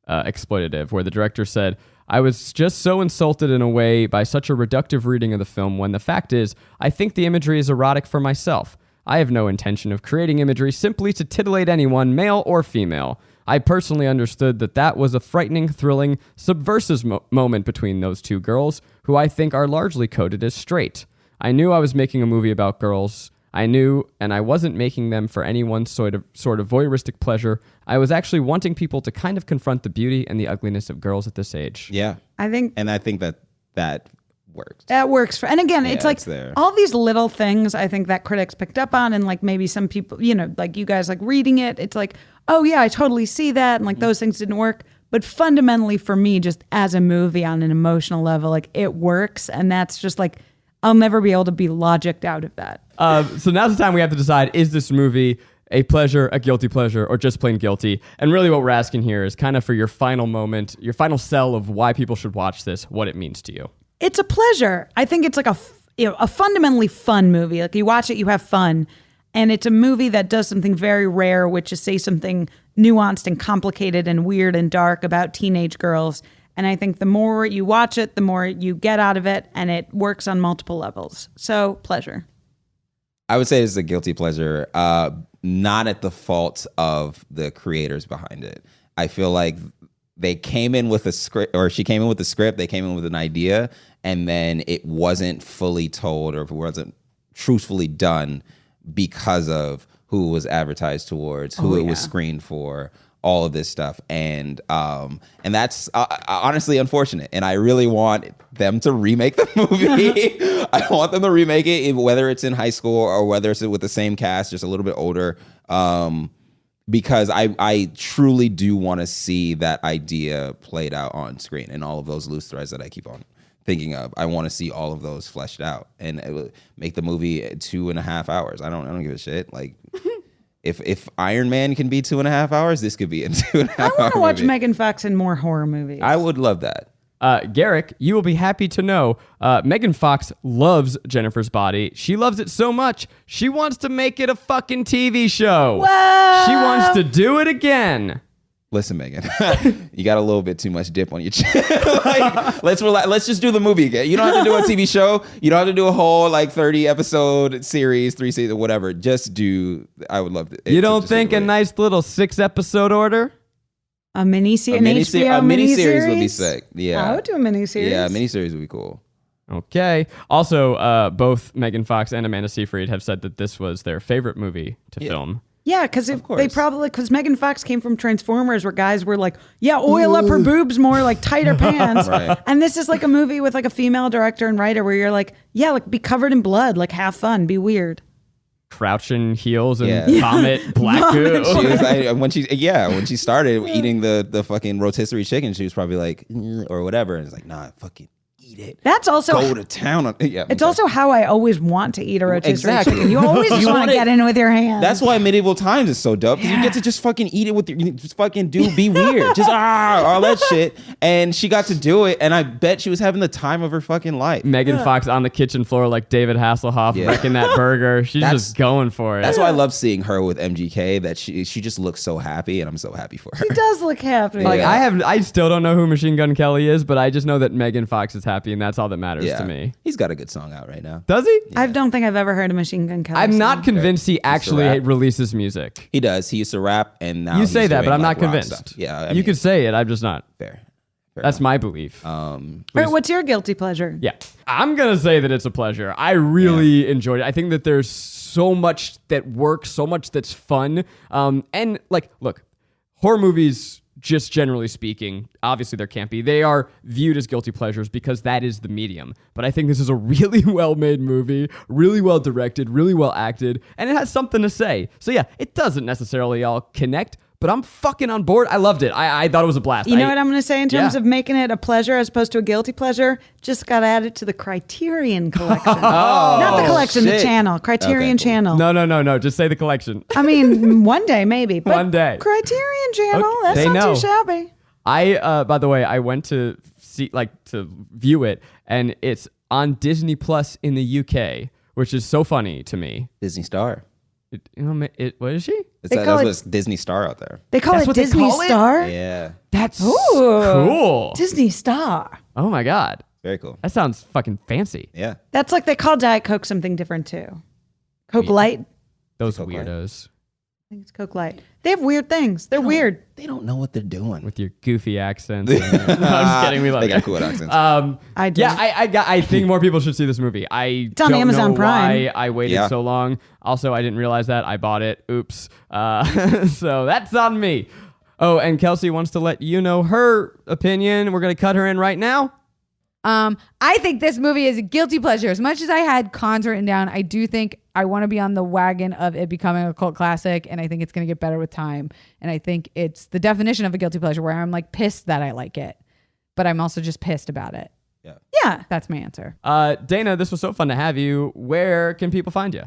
exploitative, where the director said, I was just so insulted in a way by such a reductive reading of the film when the fact is, I think the imagery is erotic for myself. I have no intention of creating imagery simply to titillate anyone, male or female. I personally understood that was a frightening, thrilling, subversive moment between those two girls, who I think are largely coded as straight. I knew I was making a movie about girls. I knew, and I wasn't making them for any one sort of voyeuristic pleasure. I was actually wanting people to kind of confront the beauty and the ugliness of girls at this age. Yeah. I think And I think that worked. that works for, and again, it's like it's there. all these little things I think that critics picked up on, and like maybe some people, like you guys like reading it, it's like, oh yeah, I totally see that, and like those things didn't work. But fundamentally for me, just as a movie on an emotional level, like it works, and that's just like, I'll never be able to be logicked out of that. So now's the time we have to decide, is this movie a pleasure, a guilty pleasure, or just plain guilty? And really what we're asking here is kind of for your final moment, your final sell of why people should watch this, what it means to you. It's a pleasure. I think it's like a fundamentally fun movie. Like you watch it, you have fun. And it's a movie that does something very rare, which is say something nuanced and complicated and weird and dark about teenage girls. And I think the more you watch it, the more you get out of it, and it works on multiple levels. So, pleasure. I would say it's a guilty pleasure, not at the fault of the creators behind it. I feel like they came in with a script, or she came in with a script, they came in with an idea, and then it wasn't fully told, or it wasn't truthfully done because of who it was advertised towards, who it was screened for, all of this stuff. And that's honestly unfortunate. And I really want them to remake the movie. I want them to remake it, whether it's in high school or whether it's with the same cast, just a little bit older. Because I truly do want to see that idea played out on screen, and all of those loose threads that I keep on thinking of. I want to see all of those fleshed out, and it will make the movie 2.5 hours. I don't give a shit. Like if Iron Man can be 2.5 hours, this could be a 2.5 hour I want to watch movie. Megan Fox in more horror movies. I would love that. Garrick, you will be happy to know Megan Fox loves Jennifer's Body. She loves it so much, she wants to make it a fucking TV show. Whoa. She wants to do it again. Listen, Megan, you got a little bit too much dip on your chin. Like, let's relax. Let's just do the movie again. You don't have to do a TV show. You don't have to do a whole 30 episode series, 3 seasons, whatever. Just do. I would love to. You don't think a nice little 6 episode order? A miniseries, a miniseries would be sick. Yeah, I would do a miniseries. Yeah, a miniseries would be cool. Okay. Also, both Megan Fox and Amanda Seyfried have said that this was their favorite movie to film. Yeah, because because Megan Fox came from Transformers where guys were like, yeah, oil up her boobs more, like tighter pants. Right. And this is like a movie with like a female director and writer where you're like, yeah, like be covered in blood, like have fun, be weird. Crouching heels and vomit black goo. She was, when she started eating the fucking rotisserie chicken, she was probably like, or whatever. And it's like, nah, fucking eat it. That's also go to town on it. It's also how I always want to eat a rotisserie chicken. You always You just want want to it- get in with your hands. That's why medieval times is so dope, because you get to just fucking eat it with your, just fucking be weird, just all that shit. And she got to do it, and I bet she was having the time of her fucking life. Megan Fox on the kitchen floor like David Hasselhoff wrecking that burger. She's just going for it. That's why I love seeing her with MGK. That she just looks so happy, and I'm so happy for her. She does look happy. Like I still don't know who Machine Gun Kelly is, but I just know that Megan Fox is happy, and that's all that matters to me. He's got a good song out right now. Does he? I don't think I've ever heard a Machine Gun Kelly I'm song. not convinced he actually rap. releases music. He does. He used to rap, and now You say he's that, doing, but I'm like, not rock convinced. stuff. Yeah, I you mean, could say it. I'm just not. fair. That's my belief. All right, what's your guilty pleasure? Yeah. I'm going to say that it's a pleasure. I really enjoyed it. I think that there's so much that works, so much that's fun. And look, horror movies, just generally speaking, obviously they're campy. They are viewed as guilty pleasures because that is the medium. But I think this is a really well-made movie, really well directed, really well acted, and it has something to say. So yeah, it doesn't necessarily all connect, but I'm fucking on board. I loved it. I thought it was a blast. You know what I'm going to say in terms Yeah. of making it a pleasure as opposed to a guilty pleasure? Just got added to the Criterion collection. Oh, Not the collection, the shit. channel. Criterion Okay, cool. channel. No. Just say the collection. I mean, one day maybe. But One day. Criterion channel. Okay, That's they not know. too shabby. By the way, I went to see, to view it, and it's on Disney Plus in the UK, which is so funny to me. Disney Star. What is she? They That's call what's Disney Star out there. They call That's it what they Disney call it? Star. Yeah, That's Ooh. cool. Disney Star. Oh my God. very cool. That sounds fucking fancy. Yeah, That's like they call Diet Coke something different too. Coke Light. I Those Coke Light. weirdos think it's Coke Light. They have weird things. They're weird. they don't know what they're doing. with your goofy accents. No, I'm just kidding. We love They you. got cool accents. I do. Yeah, I think more people should see this movie. I on don't Amazon know Prime. why I waited Yeah. so long. Also, I didn't realize that. I bought it. Oops. So that's on me. Oh, and Kelsey wants to let you know her opinion. We're going to cut her in right now. I think this movie is a guilty pleasure. As much as I had cons written down, I do think I want to be on the wagon of it becoming a cult classic, and I think it's going to get better with time. And I think it's the definition of a guilty pleasure where I'm like pissed that I like it, but I'm also just pissed about it. Yeah. That's my answer. Dana, this was so fun to have you. Where can people find you?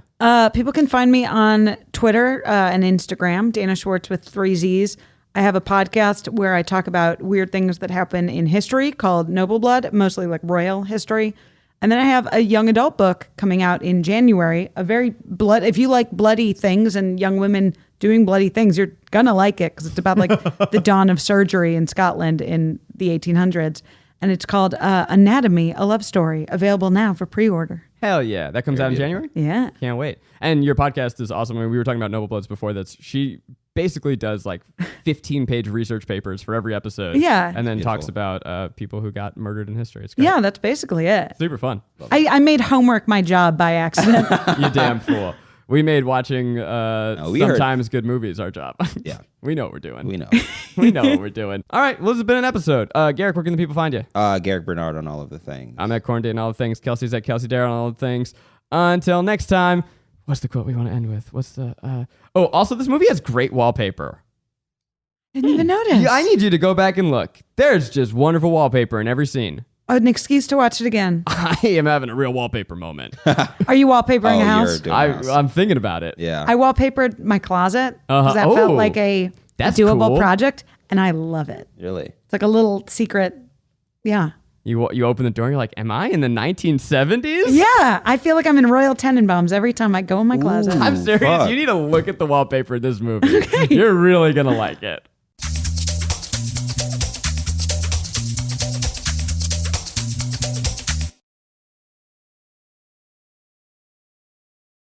People can find me on Twitter and Instagram, Dana Schwartz with 3 Z's. I have a podcast where I talk about weird things that happen in history called Noble Blood, mostly like royal history. And then I have a young adult book coming out in January, if you like bloody things and young women doing bloody things, you're gonna like it because it's about like the dawn of surgery in Scotland in the 1800s. And it's called Anatomy, a Love Story, available now for pre-order. Hell yeah. That comes out in January? Yeah. Can't wait. And your podcast is awesome. I mean, we were talking about Noble Bloods before. She basically does like 15-page research papers for every episode. Yeah. And then Beautiful. talks about people who got murdered in history. It's great. Yeah, that's basically it. Super fun. I made homework my job by accident. You damn fool. We made watching we sometimes good movies our job. Yeah. We know what we're doing. We know. We know what we're doing. All right. Well, this has been an episode. Garrick, where can the people find you? Garrick Bernard on all of the things. I'm at Corn Day and all the things. Kelsey's at Kelsey Dare on all the things. Until next time, what's the quote we want to end with? What's the... also, this movie has great wallpaper. Didn't even notice. Yeah, I need you to go back and look. There's just wonderful wallpaper in every scene. An excuse to watch it again. I am having a real wallpaper moment. Are you wallpapering a house? I'm thinking about it. Yeah. I wallpapered my closet because that Oh, felt like a that's doable cool. project, and I love it. Really? It's like a little secret. Yeah. You open the door and you're like, am I in the 1970s? Yeah, I feel like I'm in Royal Tenenbaums every time I go in my closet. I'm serious. Fuck. You need to look at the wallpaper of this movie. You're really going to like it.